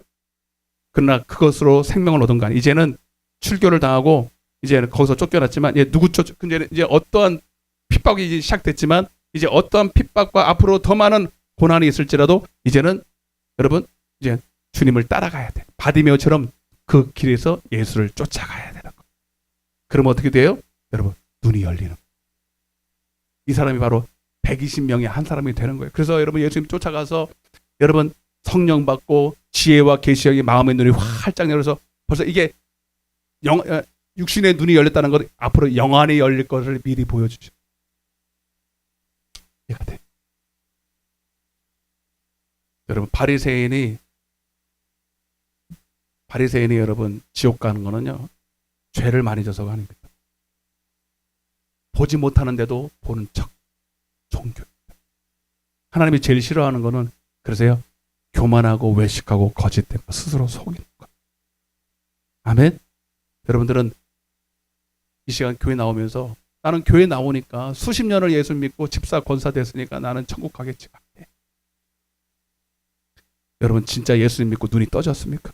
그러나 그것으로 생명을 얻은 거 아니에요. 이제는 출교를 당하고 이제 거기서 쫓겨났지만 근데 이제 어떠한 핍박이 시작됐지만 이제 어떠한 핍박과 앞으로 더 많은 고난이 있을지라도 이제는 여러분 이제 주님을 따라가야 돼. 바디메오처럼 그 길에서 예수를 쫓아가야 되는 거. 그러면 어떻게 돼요? 여러분 눈이 열리는. 이 사람이 바로 120명의 한 사람이 되는 거예요. 그래서 여러분 예수님 쫓아가서 여러분 성령 받고 지혜와 계시력이 마음의 눈이 활짝 열어서 벌써 이게 육신의 눈이 열렸다는 것 앞으로 영안이 열릴 것을 미리 보여주죠. 이해가 돼. 여러분 바리새인이 여러분 지옥 가는 거는요 죄를 많이 져서가 아닙니다. 보지 못하는데도 보는 척 종교. 하나님이 제일 싫어하는 거는 그러세요. 교만하고 외식하고 거짓된 거 스스로 속이는 거. 아멘. 여러분들은 이 시간 교회 나오면서 나는 교회 나오니까 수십 년을 예수 믿고 집사 권사 됐으니까 나는 천국 가겠지. 여러분 진짜 예수 믿고 눈이 떠졌습니까?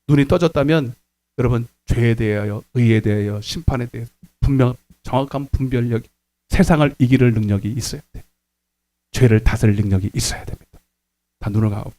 눈이 떠졌다면 여러분 죄에 대하여 의에 대하여 심판에 대해서 분명 정확한 분별력이 세상을 이길 능력이 있어야 돼. 죄를 다스릴 능력이 있어야 됩니다. 다 눈을 감고